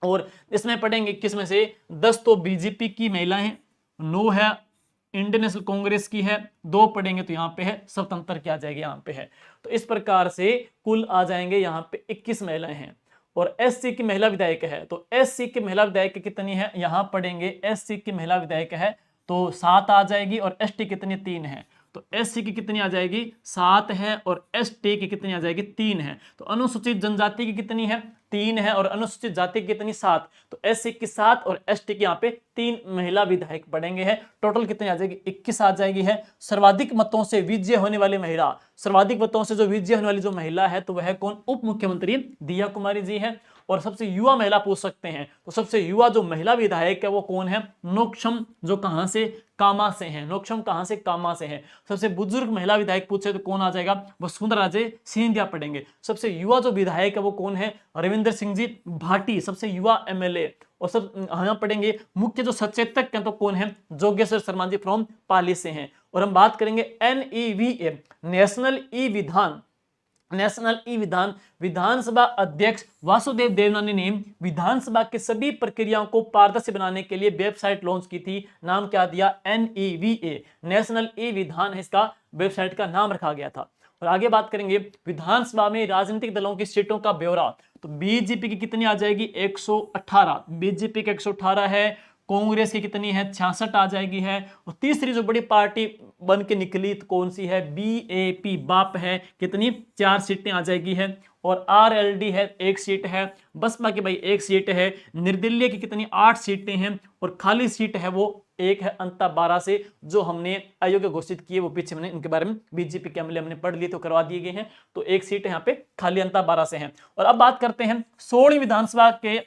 और इसमें पढ़ेंगे 21 में से 10 तो बीजेपी की महिलाएं, 9 है इंडियन नेशनल कांग्रेस की है, 2 पढ़ेंगे तो यहाँ पे है स्वतंत्र की आ जाएगी, यहाँ पे है। तो इस प्रकार से कुल आ जाएंगे यहाँ पे 21 महिलाएं हैं। और एससी की महिला विधायक है, तो एससी की महिला विधायक कितनी है? यहाँ पढ़ेंगे एससी की महिला विधायक है तो 7 आ जाएगी। और एसटी कितनी? 3 है। तो एससी की कितनी आ जाएगी? 7 है। और एसटी की कितनी आ जाएगी? 3 है। तो अनुसूचित जनजाति की कितनी है? 3 है। और अनुसूचित जाति की कितनी? 7। तो एससी की 7 और एसटी की यहाँ पे 3 महिला विधायक पढ़ेंगे हैं। टोटल कितनी आ जाएगी? 21 आ जाएगी है। सर्वाधिक मतों से विजय होने वाली महिला, सर्वाधिक मतों से जो विजय होने वाली जो महिला है तो वह कौन? उप मुख्यमंत्री दिया कुमारी जी है। और सबसे युवा महिला पूछ सकते हैं, तो सबसे युवा जो महिला विधायक है वो कौन है? नोक्षम, जो कहां से? कामा से हैं। नोक्षम कहां से? कामा से हैं। सबसे बुजुर्ग महिला विधायक पूछे तो कौन आ जाएगा? वसुंधरा राजे सिंधिया पढ़ेंगे। सबसे युवा जो विधायक है वो कौन है? रविंद्र सिंह जी भाटी, सबसे युवा एमएलए। और सब यहाँ पढ़ेंगे मुख्य जो सचेतक हैं तो कौन है? जोगेश्वर शर्मा जी फ्रॉम पाली से हैं। और हम बात करेंगे NEVA, नेशनल ई विधान नेशनल ई विधान विधानसभा अध्यक्ष वासुदेव देवनानी ने विधानसभा के सभी प्रक्रियाओं को पारदर्शी बनाने के लिए वेबसाइट लॉन्च की थी। नाम क्या दिया? NEVA, नेशनल ई विधान है इसका वेबसाइट का नाम रखा गया था। और आगे बात करेंगे विधानसभा में राजनीतिक दलों की सीटों का ब्यौरा। तो बीजेपी की कितनी आ जाएगी? 118। बीजेपी की 118 है। कांग्रेस की कितनी है? 66 आ जाएगी है। और तीसरी जो बड़ी पार्टी बन के निकली तो कौन सी है? BAP, बाप है। कितनी? 4 सीटें आ जाएगी है। और RLD है 1 सीट है। बसपा की भाई 1 सीट है। निर्दलीय की कितनी? 8 सीटें हैं। और खाली सीट है वो 1 है, अंता 12 से जो हमने अयोग्य घोषित किए वो पीछे हमने इनके बारे में बीजेपी के अमले हमने पढ़ लिए तो करवा दिए गए हैं। तो 1 सीट यहाँ पे खाली, अंता 12 से है। और अब बात करते हैं 16वीं विधानसभा के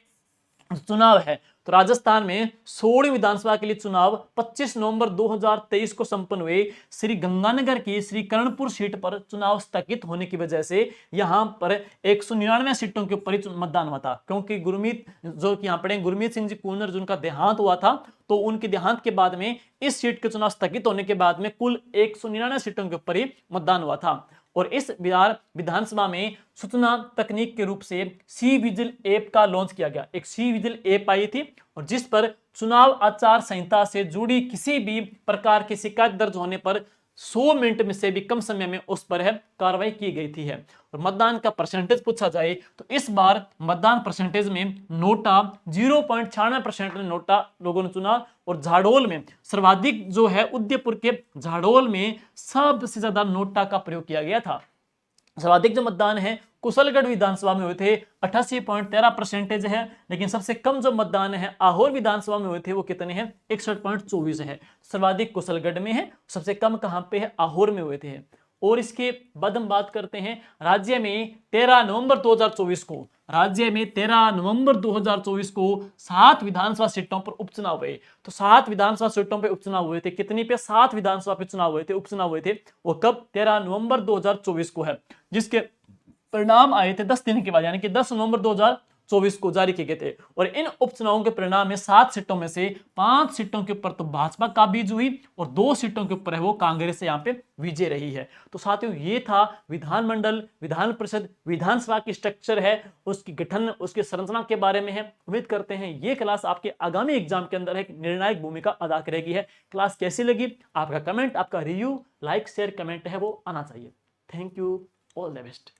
चुनाव है। तो राजस्थान में 16वीं विधानसभा के लिए चुनाव 25 नवंबर 2023 को संपन्न हुए। श्री गंगानगर की श्री कर्णपुर सीट पर चुनाव स्थगित होने की वजह से यहां पर 199 सीटों के ऊपर ही मतदान हुआ था, क्योंकि गुरमीत जो कि यहां पढ़े गुरमीत सिंह जी कूनर जिनका देहांत हुआ था, तो उनके देहांत के बाद में इस सीट के चुनाव स्थगित होने के बाद में कुल 199 सीटों के ऊपर ही मतदान हुआ था। और इस बिहार विधानसभा में सूचना तकनीक के रूप से सी विजिल ऐप का लॉन्च किया गया। एक सी विजिल ऐप आई थी और जिस पर चुनाव आचार संहिता से जुड़ी किसी भी प्रकार की शिकायत दर्ज होने पर 100 मिनट में से भी कम समय में उस पर है कार्रवाई की गई थी है। और मतदान का परसेंटेज पूछा जाए तो इस बार मतदान परसेंटेज में नोटा 0.96% नोटा लोगों ने चुना। और झाडोल में सर्वाधिक जो है उदयपुर के झाडोल में सबसे ज्यादा नोटा का प्रयोग किया गया था। सर्वाधिक जो मतदान है कुशलगढ़ विधानसभा में हुए थे 88.13% है। लेकिन सबसे कम जो मतदान है आहोर विधानसभा में हुए थे वो कितने हैं? 61.24 है। सर्वाधिक कुशलगढ़ में है, सबसे कम कहां पे है? आहोर में हुए थे। और इसके बाद हम बात करते हैं राज्य में 13 नवंबर 2024 को, राज्य में 13 नवंबर 2024 को 7 विधानसभा सीटों पर उपचुनाव हुए। तो 7 विधानसभा सीटों पर उपचुनाव हुए थे। कितनी पे? 7 विधानसभा पे चुनाव हुए थे, उपचुनाव हुए थे। वो कब? 13 नवंबर 2024 को है, जिसके परिणाम आए थे 10 दिन के बाद, यानी कि 10 नवंबर 2024 को जारी किए गए थे। और इन उपचुनावों के परिणाम में 7 सीटों में से 5 सीटों के ऊपर तो भाजपा काबिज हुई और 2 सीटों के ऊपर है वो कांग्रेस से यहाँ पे विजय रही है। तो साथियों ये था विधानमंडल, विधान परिषद, विधानसभा की स्ट्रक्चर है, उसकी गठन, उसकी संरचना के बारे में है। उम्मीद करते हैं ये क्लास आपके आगामी एग्जाम के अंदर एक निर्णायक भूमिका अदा करेगी है। क्लास कैसी लगी? आपका कमेंट, आपका रिव्यू, लाइक, शेयर, कमेंट है वो आना चाहिए। Thank you, all the best.